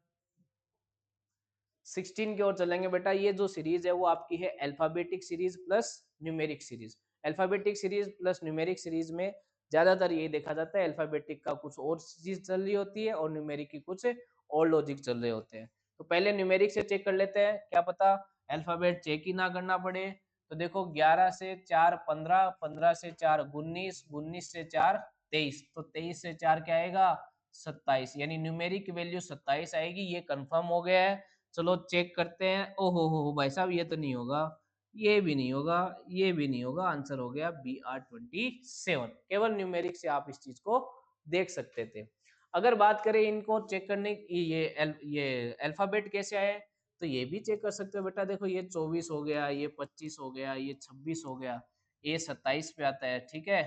16 की ओर चलेंगे बेटा। ये जो सीरीज है वो आपकी है alphabetic series plus numeric series. Alphabetic series plus numeric series में ज्यादातर ये देखा जाता है अल्फाबेटिक का कुछ और चीज चल रही होती है और न्यूमेरिक की कुछ और लॉजिक चल रहे होते हैं। तो पहले न्यूमेरिक से चेक कर लेते हैं, क्या पता अल्फाबेट चेक ही ना करना पड़े। तो देखो 11 से 4 15, 15 से 4 19, 19 से 4 23, तो 23 से 4 क्या आएगा 27, यानी न्यूमेरिक वैल्यू 27 आएगी, ये कंफर्म हो गया है। चलो चेक करते हैं। ओहो हो भाई साहब, ये तो नहीं होगा, ये भी नहीं होगा, ये भी नहीं होगा। आंसर हो गया बी आर 27। केवल न्यूमेरिक से आप इस चीज को देख सकते थे। अगर बात करें इनको चेक करने की, ये अल्फाबेट कैसे आए, तो ये भी चेक कर सकते हो बेटा। देखो ये 24 हो गया, ये 25 हो गया, ये 26 हो गया, ये 27 पे आता है, ठीक है,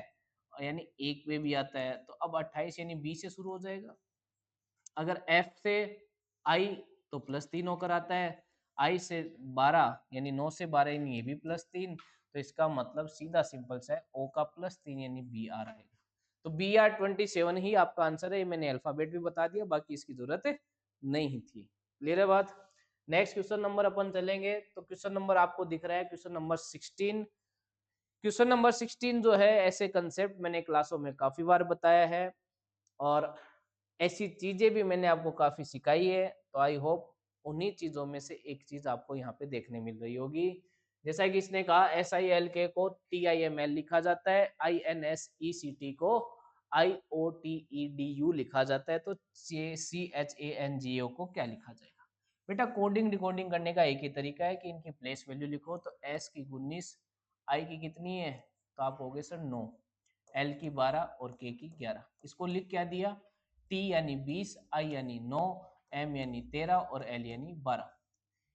यानी एक पे भी आता है। तो अब 28 यानी बी से शुरू हो जाएगा। अगर एफ से आई तो +3 होकर आता है, आई से 12 यानी 9 से 12 यानी ये भी +3। तो इसका मतलब सीधा सिंपल सा है, ओ का +3 यानी बी आर आएगा। तो बी आर 27 ही आपका आंसर है। मैंने अल्फाबेट भी बता दिया, बाकी इसकी जरूरत नहीं थी। क्लियर है बात। नेक्स्ट क्वेश्चन नंबर अपन चलेंगे। तो क्वेश्चन नंबर आपको दिख रहा है, क्वेश्चन नंबर 16। क्वेश्चन नंबर 16 जो है, ऐसे कंसेप्ट मैंने क्लासों में काफी बार बताया है और ऐसी चीजें भी मैंने आपको काफी सिखाई है। तो आई होप उन्हीं चीजों में से एक चीज आपको यहाँ पे देखने मिल रही होगी। जैसा कि इसने कहा, SILK को TIML लिखा जाता है, INSECT को IOTEDU लिखा जाता है, तो CHANGO को क्या लिखा जाएगा। बेटा कोडिंग डिकोडिंग करने का एक ही तरीका है कि इनकी प्लेस वैल्यू लिखो। तो S की 19, I की कितनी है, तो आप हो गए सर 9, L की 12 और K की 11। इसको लिख क्या दिया, T यानी 20, I यानी 9, M यानी 13 और L यानी 12।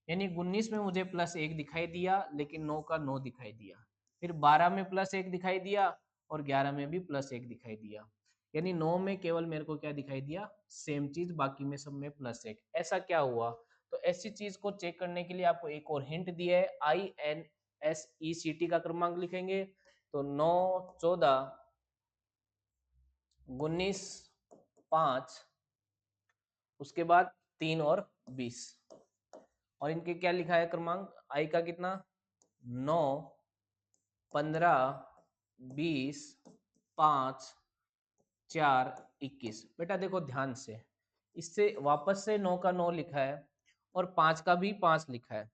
यानी 19 में मुझे +1 दिखाई दिया, लेकिन 9 का 9 दिखाई दिया। फिर 12 में +1 दिखाई दिया और 11 में भी +1 दिखाई दिया। यानी 9 में केवल मेरे को क्या दिखाई दिया, सेम चीज, बाकी में सब में +1। ऐसा क्या हुआ। तो ऐसी चीज को चेक करने के लिए आपको एक और हिंट दिया है, INSECT का क्रमांक लिखेंगे। तो 9, 14, 19, 5, उसके बाद 3 और 20। और इनके क्या लिखा है क्रमांक, आई का कितना, 9, 15, 20, 5, 4, 21। बेटा देखो ध्यान से, इससे वापस से 9 का 9 लिखा है और 5 का भी 5 लिखा है,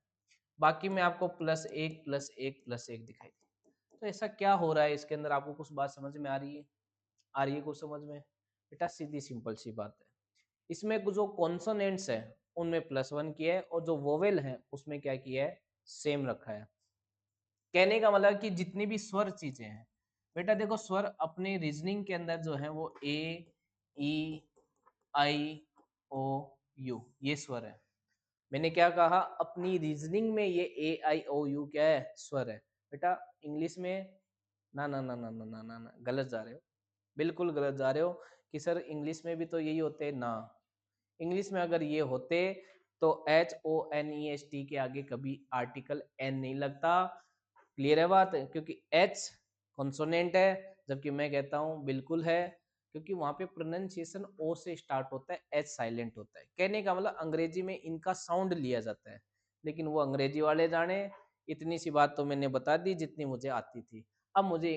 बाकी में आपको +1 +1 +1 दिखाई दे। तो ऐसा क्या हो रहा है इसके अंदर, आपको कुछ बात समझ में आ रही है, आ रही है कुछ समझ में। बेटा सीधी सिंपल सी बात है, इसमें जो कॉन्सोनेंट्स है उनमें +1 किया है और जो वोवेल है उसमें क्या किया है, सेम रखा है। कहने का मतलब कि जितनी भी स्वर चीजें हैं, बेटा देखो स्वर अपने रीजनिंग के अंदर जो है वो A, E, I, O, U ये स्वर है। मैंने क्या कहा, अपनी रीजनिंग में ये A, I, O, U क्या है, स्वर है। बेटा इंग्लिश में ना ना ना ना ना ना ना ना, गलत जा रहे हो, बिल्कुल गलत जा रहे हो कि सर इंग्लिश में भी तो यही होते हैं ना। इंग्लिश में अगर ये होते तो HONEST के आगे कभी आर्टिकल N नहीं लगता। क्लियर है बात, क्योंकि H कॉन्सोनेंट है, जबकि मैं कहता हूँ बिल्कुल है, क्योंकि वहां पे प्रोनाउंसिएशन O से स्टार्ट होता है, H साइलेंट होता है। कहने का मतलब अंग्रेजी में इनका साउंड लिया जाता है, लेकिन वो अंग्रेजी वाले जाने। इतनी सी बात तो मैंने बता दी जितनी मुझे आती थी। अब मुझे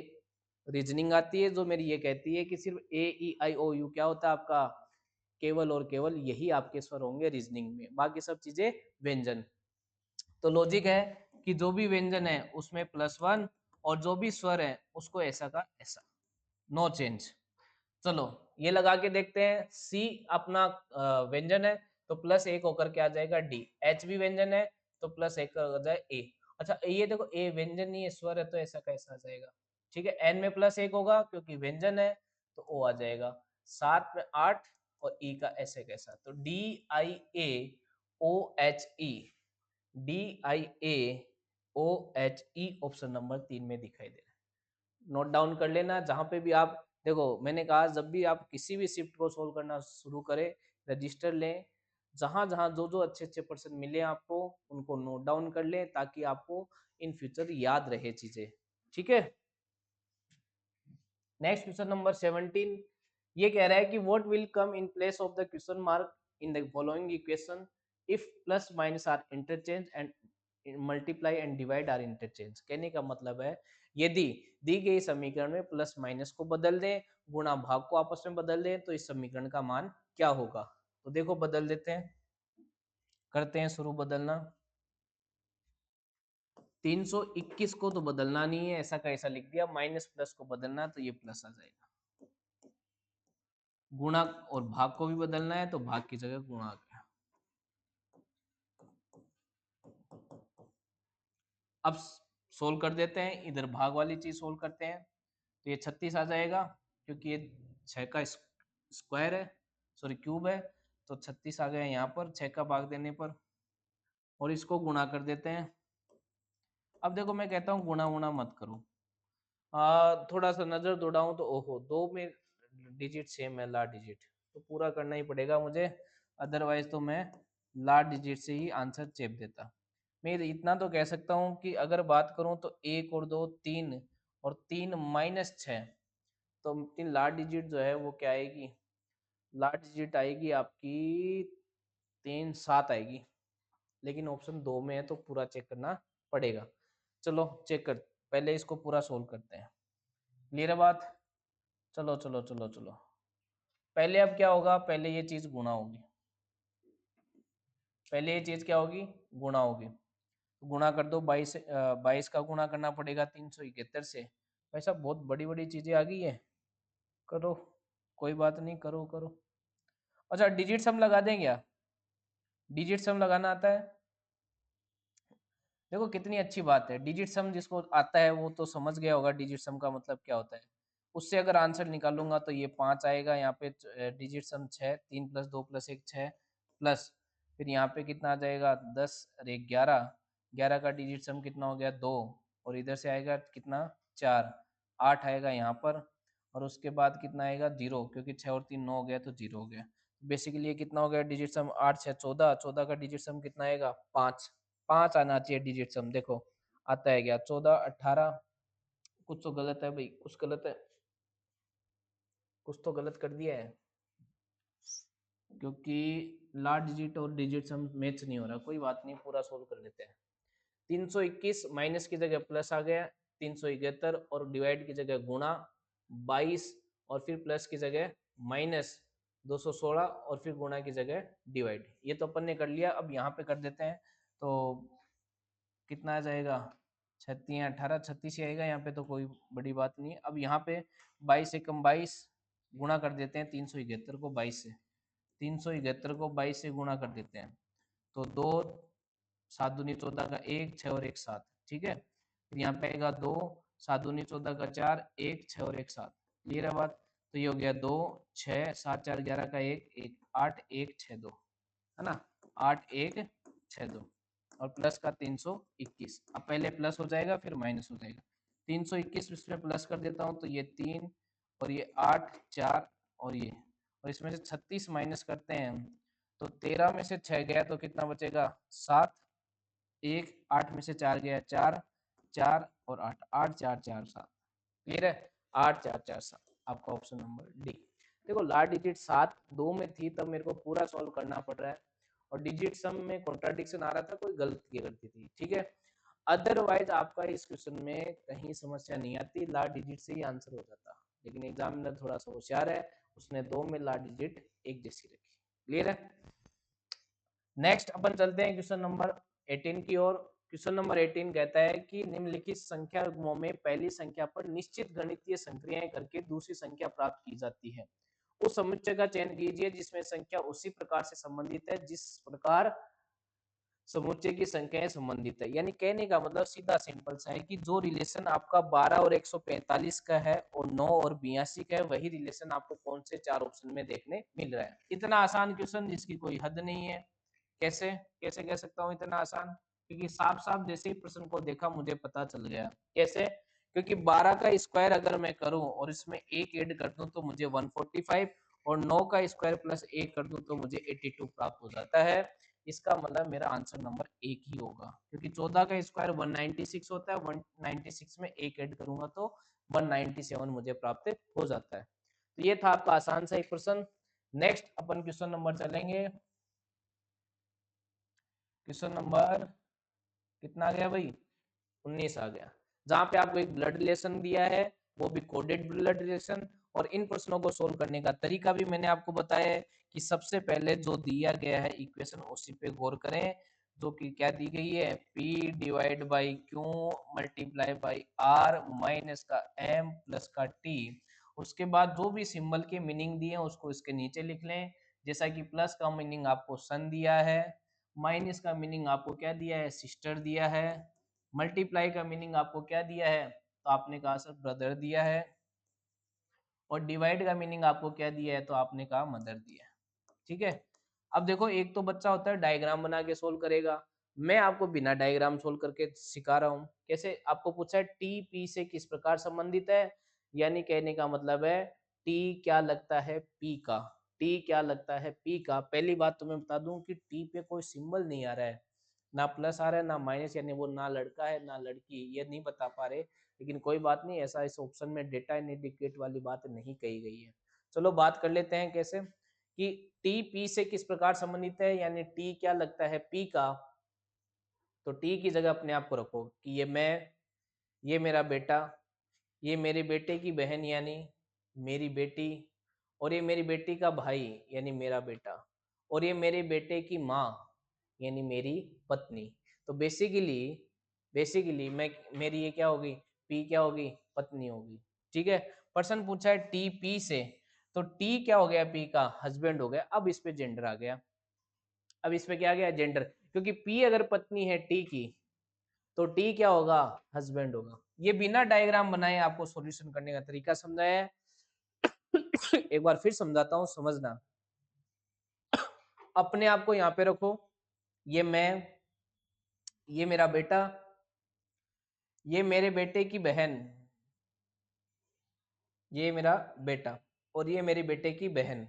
रीजनिंग आती है जो मेरी ये कहती है कि सिर्फ A, E, I, O, U क्या होता है आपका, केवल और केवल यही आपके स्वर होंगे रीजनिंग में, बाकी सब चीजें व्यंजन। तो लॉजिक है कि जो भी व्यंजन है उसमें +1 और जो भी स्वर है उसको ऐसा का ऐसा, नो चेंज। चलो ये लगा के देखते हैं। सी अपना व्यंजन है तो +1 होकर के आ जाएगा डी। एच भी व्यंजन है तो +1 हो जाए ए। अच्छा ये देखो ए व्यंजन नहीं है, स्वर है, तो ऐसा कैसा आ जाएगा, ठीक है। एन में +1 होगा क्योंकि व्यंजन है तो ओ आ जाएगा। 7 में 8 और ई का ऐसे कैसा, तो DIAOHE, DIAOHE ऑप्शन नंबर 3 में दिखाई दे रहा है। नोट डाउन कर लेना जहां पे भी आप देखो, मैंने कहा जब भी आप किसी भी शिफ्ट को सोल्व करना शुरू करें, रजिस्टर लें, जहां जहां जो जो अच्छे अच्छे पर्सन मिले आपको उनको नोट डाउन कर लें ताकि आपको इन फ्यूचर याद रहे चीजें, ठीक है। नेक्स्ट क्वेश्चन नंबर 17, ये कह रहा है कि what will come in place of the question mark in the following equation if plus minus are interchange and multiply and divide are interchange. कहने का मतलब है यदि दी गई समीकरण में प्लस माइनस को बदल दें, गुणा भाग को आपस में बदल दें, तो इस समीकरण का मान क्या होगा। तो देखो बदल देते हैं, करते हैं शुरू बदलना। 321 को तो बदलना नहीं है, ऐसा का ऐसा लिख दिया, माइनस प्लस को बदलना तो ये प्लस आ जाएगा। गुणा और भाग को भी बदलना है तो भाग की जगह गुणा आ गया। अब सोल्व कर देते हैं, इधर भाग वाली चीज सोल्व करते हैं, तो ये 36 आ जाएगा क्योंकि ये 6 का स्क्वायर है, सॉरी क्यूब है, तो 36 आ गया यहाँ पर 6 का भाग देने पर, और इसको गुणा कर देते हैं। अब देखो मैं कहता हूँ गुणा वुणा मत करो, थोड़ा सा नजर दौड़ाऊं तो ओहो, दो में डिजिट सेम है, लास्ट डिजिट तो पूरा करना ही पड़ेगा मुझे, अदरवाइज तो मैं लास्ट डिजिट से ही आंसर चेप देता। मैं इतना तो कह सकता हूँ कि अगर बात करूँ तो एक और दो तीन, और तीन माइनस छः, तो तीन लास्ट डिजिट जो है वो क्या आएगी, लास्ट डिजिट आएगी आपकी 3 7 आएगी, लेकिन ऑप्शन 2 में है तो पूरा चेक करना पड़ेगा। चलो चेक कर, पहले इसको पूरा सोल्व करते हैं। क्लियर है बात? चलो चलो चलो चलो, पहले अब क्या होगा, पहले ये चीज गुणा होगी, पहले ये चीज क्या होगी, गुणा होगी, तो गुणा कर दो 22, 22 का गुणा करना पड़ेगा 371 से। भाई साहब बहुत बड़ी बड़ी चीजें आ गई है, करो, कोई बात नहीं, करो करो। अच्छा डिजिट सम लगा दें क्या, डिजिट सम लगाना आता है? देखो कितनी अच्छी बात है, डिजिट सम जिसको आता है वो तो समझ गया होगा डिजिट सम का मतलब क्या होता है। उससे अगर आंसर निकालूंगा तो ये 5 आएगा, यहाँ पे डिजिट सम 6, 3 + 2 + 1 6, प्लस फिर यहाँ पे कितना आ जाएगा 10 और 1 11, 11 का डिजिट सम कितना हो गया 2, और इधर से आएगा कितना 4, 8 आएगा यहाँ पर, और उसके बाद कितना आएगा 0, क्योंकि 6 और 3 9 हो गया तो 0 हो गया। बेसिकली ये कितना हो गया डिजिट सम, 8 6 14, 14 का डिजिट सम कितना आएगा 5, 5 आना चाहिए डिजिट सम, देखो आता है क्या 14 18, कुछ तो गलत है भाई, कुछ गलत है, कुछ तो गलत कर दिया है, क्योंकि लास्ट डिजिट और डिजिट सम मैच नहीं हो रहा, कोई बात नहीं पूरा सोल्व कर लेते हैं। 321 माइनस की जगह प्लस आ गया, 371 और डिवाइड की जगह गुणा, 22 और फिर प्लस की जगह माइनस, 216 और फिर गुणा की जगह डिवाइड, ये तो अपन ने कर लिया। अब यहाँ पे कर देते हैं तो कितना आ जाएगा, 36 18 36 ही आएगा यहाँ पे, तो कोई बड़ी बात नहीं है। अब यहाँ पे 22 एकम 22, गुणा कर देते हैं 371 को 22 से, 371 को 22 से गुणा कर देते हैं, तो 2 7 दूनी 14 का 1 6 और 1 7, ठीक है। फिर यहाँ पे आएगा 2 7 दूनी 14 का 4 1 6 और 1 7, क्लियर है बात? तो ये हो गया 2 6 7 4 11 का 1 1 8 1 6 2, है ना, 8 1 6 2, और प्लस का 321, अब पहले प्लस हो जाएगा फिर माइनस हो जाएगा, 321 इसमें प्लस कर देता हूँ तो ये 3 और ये 8 4 और ये, और इसमें से 36 माइनस करते हैं हम, तो 13 में से 6 गया तो कितना बचेगा 7, 1 8 में से 4 गया 4, 4 और 8 8 4 4 7, क्लियर है, 8 4 4 7 आपका ऑप्शन नंबर डी। देखो लास्ट डिजिट 7 2 में थी तब मेरे को पूरा सॉल्व करना पड़ रहा है, और डिजिट सम में कॉन्ट्राडिक्शन आ रहा था, कोई गलती करती थी, ठीक है। अदरवाइज आपका इस क्वेश्चन में कहीं समस्या नहीं आती, लास्ट डिजिट से ही आंसर हो जाता, लेकिन एग्जामिनर थोड़ा सा होशियार है, उसने 2 में लास्ट डिजिट एक जैसी रखी। क्लियर है? नेक्स्ट अपन चलते हैं क्वेश्चन नंबर 18 की ओर। क्वेश्चन नंबर 18 कहता है कि निम्नलिखित संख्याओं में पहली संख्या पर निश्चित गणितीय संक्रियाएं करके दूसरी संख्या प्राप्त की जाती है, उस समुच्चय का चयन कीजिए जिसमें संख्या उसी प्रकार से संबंधित है जिस प्रकार समुच्चय की संख्याएं संबंधित है। यानी कहने का मतलब सीधा सिंपल सा है कि जो रिलेशन आपका 12 और 145 का है और 9 और 82 का है, वही रिलेशन आपको कौन से 4 ऑप्शन में देखने मिल रहा है। इतना आसान क्वेश्चन जिसकी कोई हद नहीं है। कैसे कैसे कह सकता हूँ इतना आसान, क्योंकि साफ साफ जैसे ही प्रश्न को देखा मुझे पता चल गया। कैसे? क्योंकि 12 का स्क्वायर अगर मैं करूं और इसमें एक ऐड कर दूं तो मुझे 145, और 9 का स्क्वायर प्लस एक कर दूं तो मुझे 82 प्राप्त हो जाता है। इसका मतलब मेरा आंसर नंबर एक ही होगा, क्योंकि 14 का स्क्वायर 196 होता है, 196 में एक ऐड करूंगा तो 197 मुझे प्राप्त हो जाता है। तो ये था आपका आसान सा एक प्रश्न। नेक्स्ट अपन क्वेश्चन नंबर चलेंगे, क्वेश्चन नंबर कितना आ गया भाई, 19 आ गया, जहां पे आपको एक ब्लड रिलेशन दिया है, वो भी कोडेड ब्लड रिलेशन। और इन प्रश्नों को सोल्व करने का तरीका भी मैंने आपको बताया है कि सबसे पहले जो दिया गया है इक्वेशन उसी पे गौर करें, जो कि क्या दी गई है, P divide by Q multiply by R minus का M प्लस का T, उसके बाद जो भी सिंबल के मीनिंग दिए हैं उसको इसके नीचे लिख लें। जैसा कि प्लस का मीनिंग आपको सन दिया है, माइनस का मीनिंग आपको क्या दिया है, सिस्टर दिया है, मल्टीप्लाई का मीनिंग आपको क्या दिया है, तो आपने कहा सर ब्रदर दिया है, और डिवाइड का मीनिंग आपको क्या दिया है, तो आपने कहा मदर दिया है। ठीक है। अब देखो एक तो बच्चा होता है डायग्राम बना के सोल्व करेगा, मैं आपको बिना डायग्राम सोल्व करके सिखा रहा हूँ। कैसे? आपको पूछा है टी पी से किस प्रकार संबंधित है, यानी कहने का मतलब है टी क्या लगता है पी का, टी क्या लगता है पी का। पहली बात तो मैं बता दूं कि टी पे कोई सिंबल नहीं आ रहा है, ना प्लस आ रहा है ना माइनस, यानी वो ना लड़का है ना लड़की, ये नहीं बता पा रहे। लेकिन कोई बात नहीं, ऐसा इस ऑप्शन में डेटा इंडिकेट वाली बात नहीं कही गई है। चलो बात कर लेते हैं कैसे, कि टी पी से किस प्रकार संबंधित है, यानी टी क्या लगता है पी का। तो टी की जगह अपने आप को रखो कि ये मैं, ये मेरा बेटा, ये मेरे बेटे की बहन यानी मेरी बेटी, और ये मेरी बेटी का भाई यानी मेरा बेटा, और ये मेरे बेटे की माँ यानी मेरी पत्नी। तो बेसिकली बेसिकली मैं, मेरी ये क्या होगी, पी क्या होगी, पत्नी होगी। ठीक है। पर्सन पूछा है टी पी से, तो टी क्या हो गया, पी का हस्बैंड हो गया। अब इस पे जेंडर आ गया, अब इस पे क्या आ गया, जेंडर, क्योंकि पी अगर पत्नी है टी की, तो टी क्या होगा, हस्बैंड होगा। ये बिना डायग्राम बनाए आपको सॉल्यूशन करने का तरीका समझाया है। एक बार फिर समझाता हूँ, समझना। अपने आप को यहाँ पे रखो, ये मैं, ये मेरा बेटा, ये मेरे बेटे की बहन, ये मेरा बेटा, और ये मेरे बेटे की बहन,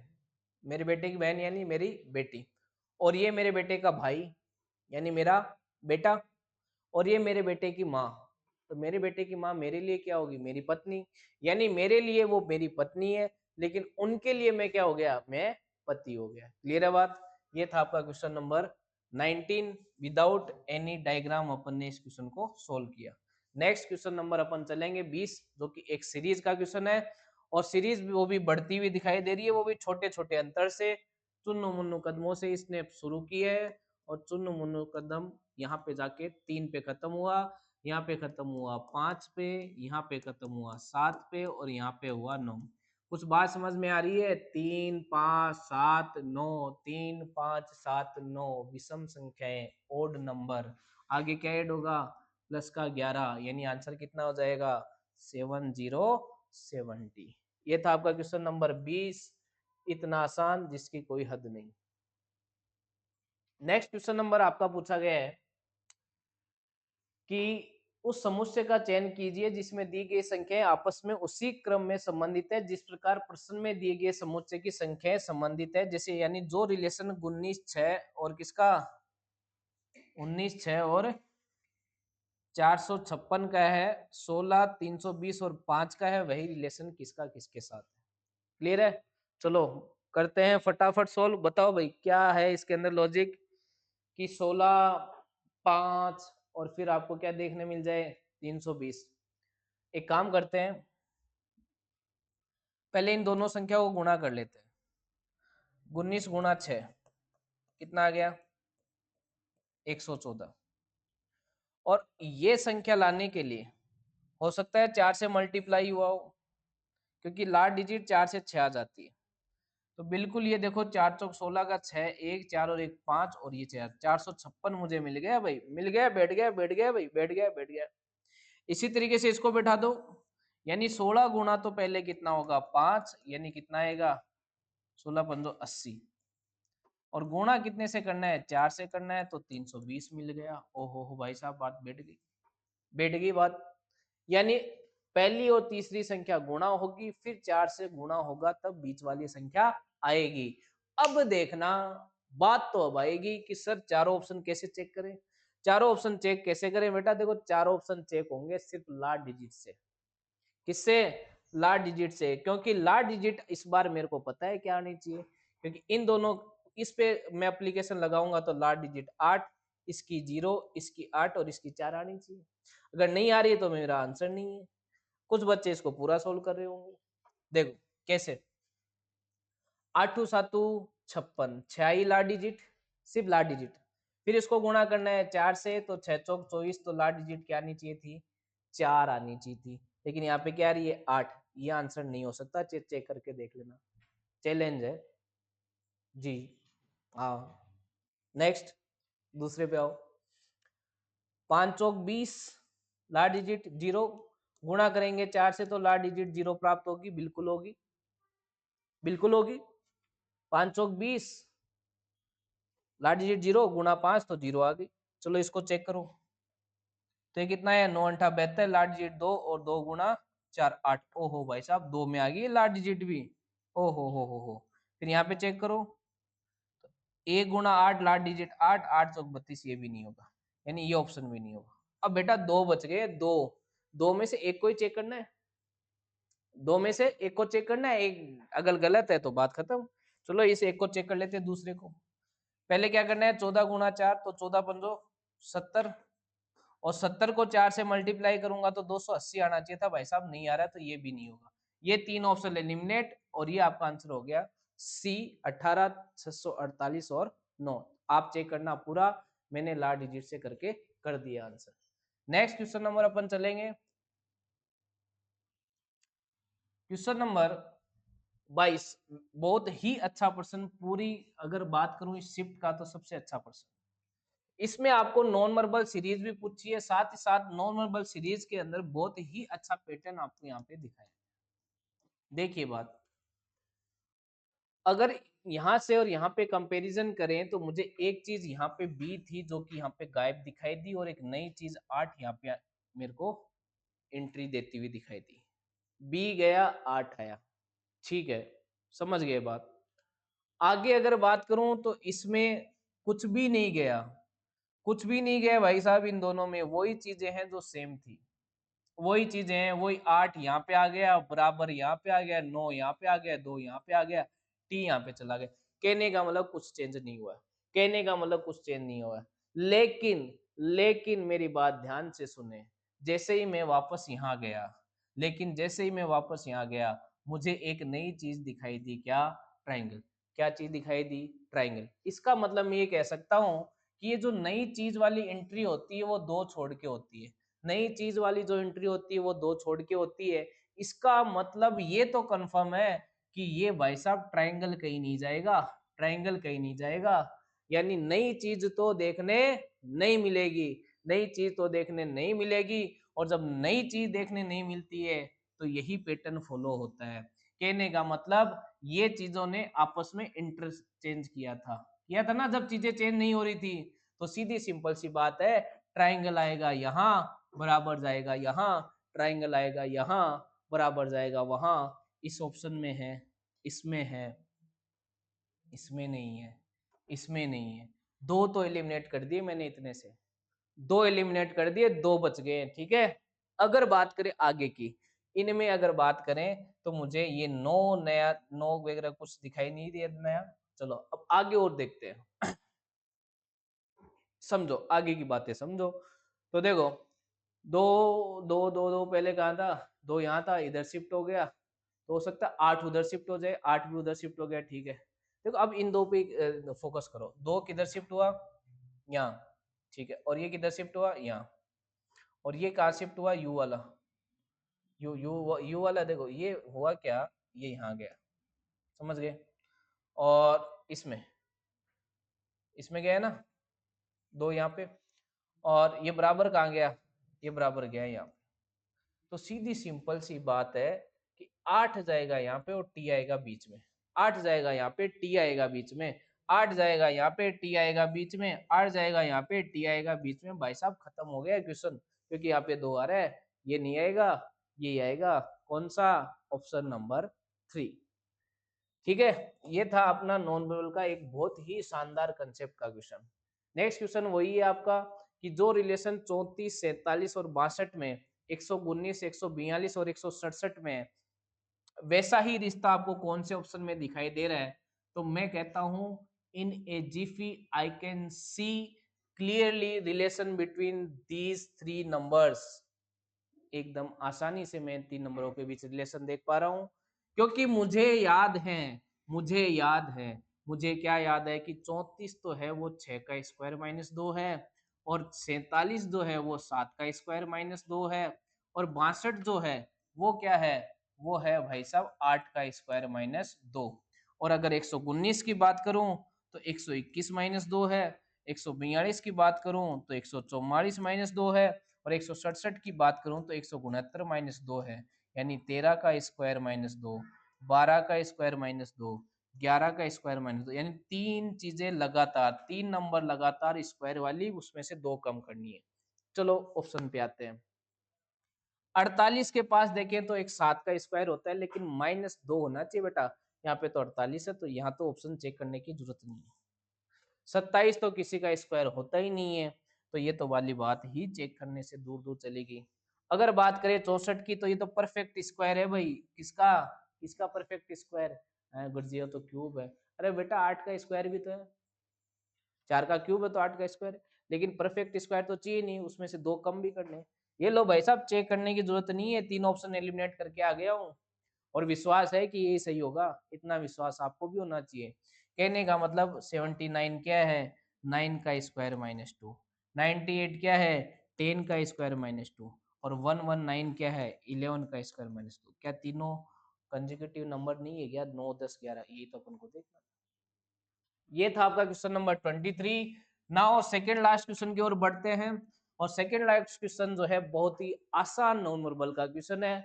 मेरे बेटे की बहन यानी मेरी बेटी, और ये मेरे बेटे का भाई यानी मेरा बेटा, और ये मेरे बेटे की माँ। तो मेरे बेटे की माँ मेरे लिए क्या होगी, मेरी पत्नी, यानी मेरे लिए वो मेरी पत्नी है, लेकिन उनके लिए मैं क्या हो गया, मैं पति हो गया। क्लियर है बात? ये था आपका question number 19। Without any diagram अपन ने इस क्वेश्चन को सोल्व किया। नेक्स्ट क्वेश्चन नंबर अपन चलेंगे 20, जो कि एक सीरीज का क्वेश्चन है, और सीरीज वो भी बढ़ती हुई दिखाई दे रही है, वो भी छोटे छोटे अंतर से। चुन्नू मुन्नू कदमों से इसने शुरू की है, और चुन्नू मुन्नू कदम यहाँ पे जाके 3 पे खत्म हुआ, यहाँ पे खत्म हुआ 5 पे, यहाँ पे खत्म हुआ 7 पे, और यहाँ पे हुआ 9। कुछ बात समझ में आ रही है? 3 5 7 9, 3 5 7 9 विषम संख्याएं, ओड नंबर। आगे क्या ऐड होगा, प्लस का 11, यानी आंसर कितना हो जाएगा, 7070। ये था आपका क्वेश्चन नंबर 20, इतना आसान जिसकी कोई हद नहीं। नेक्स्ट क्वेश्चन नंबर आपका पूछा गया है कि उस समुच्चय का चयन कीजिए जिसमें दी गई संख्याएं आपस में उसी क्रम में संबंधित है जिस प्रकार प्रश्न में दिए गए समुच्चय की संख्याएं संबंधित है। जैसे यानी जो रिलेशन 19 6 और किसका, 19 6 और 456 का है, 16 320 और 5 का है, वही रिलेशन किसका किसके साथ है। क्लियर है? चलो करते हैं फटाफट सोल्व। बताओ भाई क्या है इसके अंदर लॉजिक, कि 16 5 और फिर आपको क्या देखने मिल जाए, 320। एक काम करते हैं, पहले इन दोनों संख्या को गुणा कर लेते हैं। 19 गुणा 6 कितना आ गया, 114। और ये संख्या लाने के लिए हो सकता है 4 से मल्टीप्लाई हुआ हो, क्योंकि लास्ट डिजिट 4 से 6 आ जाती है। तो बिल्कुल ये देखो 4 चौक 16 का 6, 1 4 और 1 5, और ये 4 456 मुझे मिल गया भाई, मिल गया, बैठ गया बैठ गया भाई, बैठ गया बैठ गया। इसी तरीके से इसको बैठा दो, यानी 16 गुणा तो पहले कितना होगा 5, यानी कितना आएगा 16 पंजो 80, और गुणा कितने से करना है, 4 से करना है, तो 320 मिल गया। ओहो हो भाई साहब, बात बैठ गई, बैठ गई बात। यानी पहली और तीसरी संख्या गुणा होगी, फिर 4 से गुणा होगा, तब बीच वाली संख्या आएगी। अब देखना, बात तो अब आएगी कि सर चारों ऑप्शन कैसे चेक करें। चारों ऑप्शन चेक कैसे करें बेटा, देखो चारों ऑप्शन चेक होंगे सिर्फ लास्ट डिजिट से। किससे? लास्ट डिजिट से, क्योंकि लास्ट डिजिट इस बार मेरे को पता है क्या आनी चाहिए, क्योंकि इन दोनों, इस पे मैं एप्लीकेशन लगाऊंगा तो लास्ट डिजिट 8, इसकी 0, इसकी 8 और इसकी 4 आनी चाहिए। अगर नहीं आ रही है तो मेरा आंसर नहीं है। कुछ बच्चे इसको पूरा सोल्व कर रहे होंगे। देखो कैसे, 8 7 56, 6 ही लास्ट डिजिट, सिर्फ लास्ट डिजिट। फिर इसको गुणा करना है 4 से, तो 6 चौक 24, तो लास्ट डिजिट क्या आनी चाहिए थी, 4 आनी चाहिए थी, लेकिन यहाँ पे क्या आ रही है 8। ये आंसर नहीं हो सकता, चेक करके देख लेना, चैलेंज है जी। हाँ, नेक्स्ट, दूसरे पे आओ। 5 चौक 20, लास्ट डिजिट 0, गुणा करेंगे 4 से तो लास्ट डिजिट 0 प्राप्त होगी, बिल्कुल होगी, बिल्कुल होगी। 5 चौक 20, लास्ट डिजिट 0, गुणा 5 तो 0 आ गई। चलो इसको चेक करो, तो ये कितना है, 9 8 72, लास्ट डिजिट 2 और 2 गुणा 4 8। ओहो भाई साहब, 2 में आ गई लास्ट डिजिट भी। ओहो हो। फिर यहाँ पे चेक करो, 1 गुणा 8, लास्ट डिजिट 8, 8 चौक 32, ये भी नहीं होगा, यानी ये ऑप्शन भी नहीं होगा। अब बेटा दो बच गए, दो, दो में से एक को ही चेक करना है, दो में से एक को चेक करना है, एक अगर गलत है तो बात खत्म। चलो इस एक को चेक कर लेते हैं, दूसरे को। पहले क्या करना है, 14 गुणा 4, तो 14 पंजो 70, और 70 को 4 से मल्टीप्लाई करूंगा तो 280 आना चाहिए था, भाई साहब नहीं आ रहा, तो ये भी नहीं होगा। ये तीन ऑप्शन एलिमिनेट, और ये आपका आंसर हो गया सी, 18 648 और 9। आप चेक करना पूरा, मैंने लास्ट डिजिट से करके कर दिया आंसर। नेक्स्ट क्वेश्चन नंबर अपन चलेंगे, क्वेश्चन नंबर 22। बहुत ही अच्छा प्रश्न, पूरी अगर बात करूं इस शिफ्ट का तो सबसे अच्छा प्रश्न। इसमें आपको नॉन वर्बल सीरीज भी पूछी है, साथ ही साथ नॉन वर्बल सीरीज के अंदर बहुत ही अच्छा पैटर्न आपको यहाँ पे दिखाया। देखिए बात, अगर यहाँ से और यहाँ पे कंपैरिजन करें तो मुझे एक चीज यहाँ पे बी थी जो कि यहाँ पे गायब दिखाई दी, और एक नई चीज 8 यहाँ पे मेरे को एंट्री देती हुई दिखाई दी। बी गया, 8 आया, ठीक है, समझ गए बात। आगे अगर बात करूं तो इसमें कुछ भी नहीं गया, कुछ भी नहीं गया भाई साहब, इन दोनों में वही चीजें हैं जो सेम थी, वही चीजें हैं, वही 8 यहाँ पे आ गया, बराबर यहाँ पे आ गया, 9 यहाँ पे आ गया, 2 यहाँ पे आ गया, टी यहाँ पे चला गया। कहने का मतलब कुछ चेंज नहीं हुआ, कहने का मतलब कुछ चेंज नहीं हुआ। लेकिन लेकिन मेरी बात ध्यान से सुने, जैसे ही मैं वापस यहाँ गया, लेकिन जैसे ही मैं वापस यहाँ गया, मुझे एक नई चीज दिखाई दी, क्या, ट्राइंगल। क्या चीज दिखाई दी, ट्राइंगल। इसका मतलब मैं ये कह सकता हूँ कि ये जो नई चीज वाली एंट्री होती है वो दो छोड़ के होती है, नई चीज वाली जो एंट्री होती है वो दो छोड़ के होती है। इसका मतलब ये तो कंफर्म है कि ये भाई साहब ट्रायंगल कहीं नहीं जाएगा, ट्रायंगल कहीं नहीं जाएगा, यानी नई चीज तो देखने नहीं मिलेगी, नई चीज तो देखने नहीं मिलेगी। और जब नई चीज देखने नहीं मिलती है तो यही पैटर्न फॉलो होता है। कहने का मतलब ये चीजों ने आपस में इंटरचेंज किया था ना, जब चीजें चेंज नहीं हो रही थी, तो सीधी सिंपल सी बात है, ट्राइंगल आएगा यहाँ, बराबर जाएगा यहाँ, ट्राइंगल आएगा यहाँ, बराबर जाएगा वहां। इस ऑप्शन में है, इसमें है, इसमें नहीं है, इसमें नहीं है। दो तो एलिमिनेट कर दिए मैंने, इतने से दो एलिमिनेट कर दिए, दो बच गए, ठीक है। अगर बात करें आगे की, इनमें अगर बात करें तो मुझे ये नो, नया नो वगैरह कुछ दिखाई नहीं दिया नया। चलो अब आगे और देखते हैं, समझो आगे की बातें समझो। तो देखो, दो दो दो दो पहले कहा था, दो यहाँ था, इधर शिफ्ट हो गया, तो हो सकता है 8 उधर शिफ्ट हो जाए, 8 भी उधर शिफ्ट हो गया, ठीक है। देखो अब इन दो पे फोकस करो, दो किधर शिफ्ट हुआ, यहाँ, ठीक है, और ये किधर शिफ्ट हुआ, यहाँ, और ये कहाँ शिफ्ट हुआ, यू वाला, यू वाला। देखो ये हुआ क्या, ये यहाँ गया, समझ गए। और इसमें गया है ना, दो यहाँ पे, और ये बराबर कहाँ गया, ये बराबर गया यहाँ। तो सीधी सिंपल सी बात है कि 8 जाएगा यहाँ पे और टी आएगा बीच में, 8 जाएगा यहाँ पे, टी आएगा बीच में, 8 जाएगा यहाँ पे, टी आएगा बीच में, 8 जाएगा यहाँ पे, टी आएगा बीच में। भाई साहब खत्म हो गया क्वेश्चन, क्योंकि यहाँ पे दो आ रहा है, ये नहीं आएगा, ये आएगा, कौन सा, ऑप्शन नंबर 3, ठीक है। ये था अपना नॉन वर्बल का एक बहुत ही शानदार कंसेप्ट का क्वेश्चन। नेक्स्ट क्वेश्चन वही है आपका कि जो रिलेशन 34 47 और 62 में, 119 142 और 167 में है, वैसा ही रिश्ता आपको कौन से ऑप्शन में दिखाई दे रहा है। तो मैं कहता हूं, in a jiffy I can see clearly relation between these three numbers. एकदम आसानी से मैं तीन नंबरों के बीच रिलेशन देख पा रहा हूं, क्योंकि मुझे याद है, मुझे याद है, मुझे क्या याद है कि 34 तो है वो 6 का स्क्वायर माइनस 2 है, और 47 जो है वो 7 का स्क्वायर माइनस 2 है, और 62 जो है वो क्या है, वो है भाई साहब 8 का स्क्वायर माइनस 2। और अगर 119 की बात करूं तो 121 माइनस 2 है। 142 की बात करूं तो 144 माइनस 2 है। और 167 की बात करूं तो 169 माइनस 2 है। यानी 13 का स्क्वायर माइनस 2, 12 का स्क्वायर माइनस 2, 11 का स्क्वायर माइनस 2। यानी तीन चीजें लगातार, तीन नंबर लगातार स्क्वायर वाली, उसमें से दो कम करनी है। चलो ऑप्शन पे आते हैं। 48 के पास देखें तो एक 7 का स्क्वायर होता है, लेकिन माइनस 2 होना चाहिए बेटा। यहाँ पे तो 48 है, तो यहाँ तो ऑप्शन चेक करने की जरूरत नहीं है। 27 तो किसी का स्क्वायर होता ही नहीं है, तो ये तो वाली बात ही चेक करने से दूर दूर चलेगी। अगर बात करें 64 की, तो ये तो परफेक्ट स्क्वायर है भाई। किसका? किसका परफेक्ट स्क्वायर? गुरजिया तो क्यूब है। अरे बेटा 8 का स्क्वायर भी तो है, 4 का क्यूब है तो 8 का स्क्वायर है। लेकिन परफेक्ट स्क्वायर तो चाहिए नहीं, उसमें से दो कम भी करने। ये लो भाई साहब, चेक करने की जरूरत नहीं है, तीन ऑप्शन एलिमिनेट करके आ गया हूँ। और विश्वास है कि ये सही होगा, इतना विश्वास आपको भी होना चाहिए। कहने का मतलब 79 क्या है? 9 का स्क्वायर माइनस 2। 98 क्या है? 10 का स्क्वायर माइनस 2। और 119 क्या है? 11 का स्क्वायर माइनस 2। क्या तीनों कंसेक्यूटिव नंबर नहीं है क्या? 9, 10, 11? ये तो अपन को देखना। ये था आपका question number 23। Now second last question की ओर बढ़ते हैं। और सेकेंड लास्ट क्वेश्चन जो है बहुत ही आसान नॉन वर्बल का क्वेश्चन है।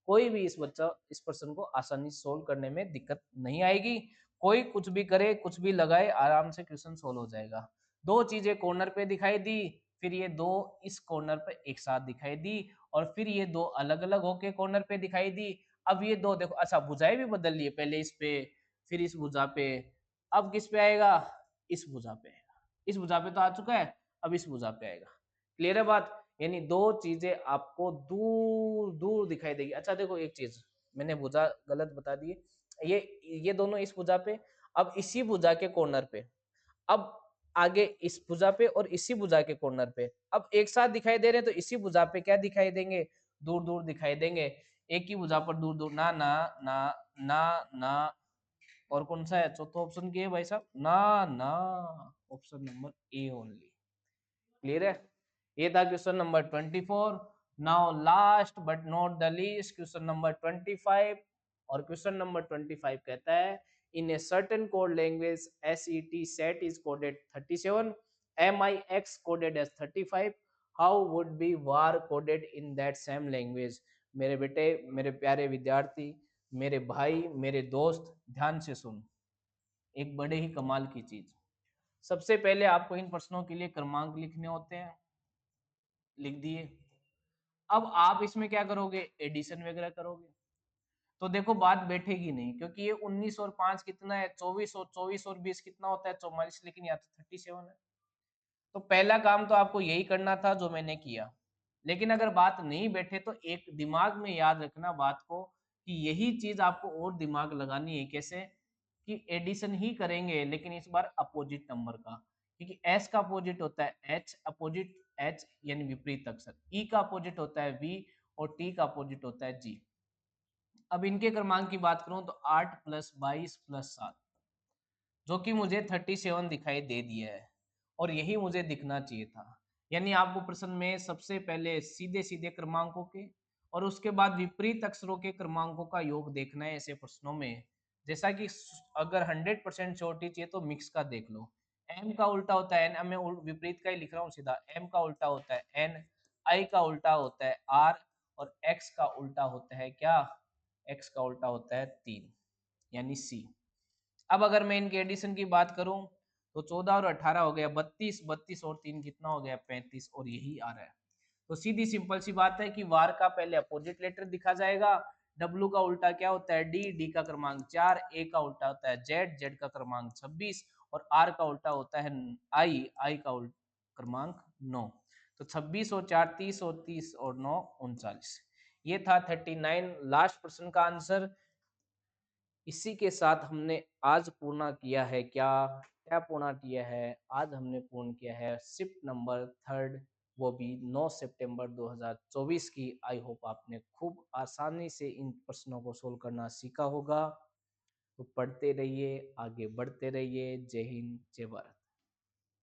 कोई भी इस पर्सन को आसानी से सोल्व करने में दिक्कत नहीं आएगी। कोई कुछ भी करे, कुछ भी लगाए, आराम से क्वेश्चन सोल्व हो जाएगा। दो चीजें कॉर्नर पे दिखाई दी, फिर ये दो इस कॉर्नर पे एक साथ दिखाई दी, और फिर ये दो अलग अलग होके कॉर्नर पे दिखाई दी। अब ये दो देखो, अच्छा भुजाएं भी बदल लिए, पहले इस पे, फिर इस भुजा पे। अब किस पे आएगा? इस भुजा पे आएगा। इस भुजा पे तो आ चुका है, अब इस भुजा पे आएगा। क्लियर है बात? यानी दो चीजें आपको दूर दूर दिखाई देगी। अच्छा देखो एक चीज, मैंने भुजा गलत बता दी है। ये दोनों इस भुजा पे, अब इसी भुजा के कॉर्नर पे, अब आगे इस भुजा पे और इसी भुजा के कॉर्नर पे, अब एक साथ दिखाई दे रहे हैं, तो इसी भुजा पे क्या दिखाई देंगे? दूर दूर दिखाई देंगे। एक ही भुजा पर दूर दूर ना ना ना ना ना। और कौन सा है? चौथा ऑप्शन क्या है भाई साहब? ना ना। Option number A only. Clear है? ये था question number 24। Now last but not the least, question number 25। और क्वेश्चन नंबर 25 कहता है, in a certain code language SET set is coded 37, MIX coded as 35, how would be war coded in that same language? मेरे बेटे, मेरे प्यारे विद्यार्थी, मेरे भाई, मेरे दोस्त, ध्यान से सुन। एक बड़े ही कमाल की चीज। सबसे पहले आपको इन प्रश्नों के लिए क्रमांक लिखने होते हैं, लिख दिए। अब आप इसमें क्या करोगे? एडिशन वगैरह करोगे। तो देखो बात बैठेगी नहीं, क्योंकि ये 19 और 5 कितना है? 24। और 24 और 20 कितना होता है? 44। लेकिन यहाँ तो 37 है। तो पहला काम तो आपको यही करना था जो मैंने किया। लेकिन अगर बात नहीं बैठे तो एक दिमाग में याद रखना बात को, कि यही चीज आपको और दिमाग लगानी है। कैसे? कि एडिशन ही करेंगे, लेकिन इस बार अपोजिट नंबर का। क्योंकि एस का अपोजिट होता है एच, अपोजिट एच यानी विपरीत अक्षर। ई का अपोजिट होता है वी, और टी का अपोजिट होता है जी। अब इनके क्रमांक की बात करूं तो 8 + 22 + 7, जो कि मुझे 37 दिखाई दे दिया है। और यही मुझे दिखना चाहिए था। यानी आपको प्रश्न में सबसे पहले सीधे सीधे क्रमांकों के, और उसके बाद विपरीत अक्षरों के क्रमांकों का योग देखना है ऐसे प्रश्नों में। जैसा कि अगर 100% श्योरिटी चाहिए तो मिक्स का देख लो। एम का उल्टा होता है एन, मैं विपरीत का ही लिख रहा हूँ सीधा। एम का उल्टा होता है एन, आई का उल्टा होता है आर, और एक्स का उल्टा होता है क्या? एक्स का उल्टा होता है 3, यानी सी। अब अगर मैं इनके एडिशन की बात करूं तो 14 और 18 हो गया 32, 32 और 3 कितना हो गया? 35, और यही आ रहा है। तो सीधी सिंपल सी बात है कि वार का पहले अपोजिट लेटर दिखा जाएगा। डब्लू का उल्टा क्या होता है? डी, डी का क्रमांक 4, ए का उल्टा होता है जेड, जेड का क्रमांक 26, और आर का उल्टा होता है आई, आई का क्रमांक 9। तो 26 और 4 30, और 30 और 9 39। ये था 39 लास्ट प्रश्न का आंसर। इसी के साथ हमने आज पूर्ण किया है क्या? क्या पूर्ण किया है? आज हमने पूर्ण किया है शिफ्ट नंबर 3, वो भी 9 सितंबर 2024 की। आई होप आपने खूब आसानी से इन प्रश्नों को सोल्व करना सीखा होगा। तो पढ़ते रहिए, आगे बढ़ते रहिए। जय हिंद, जय भारत।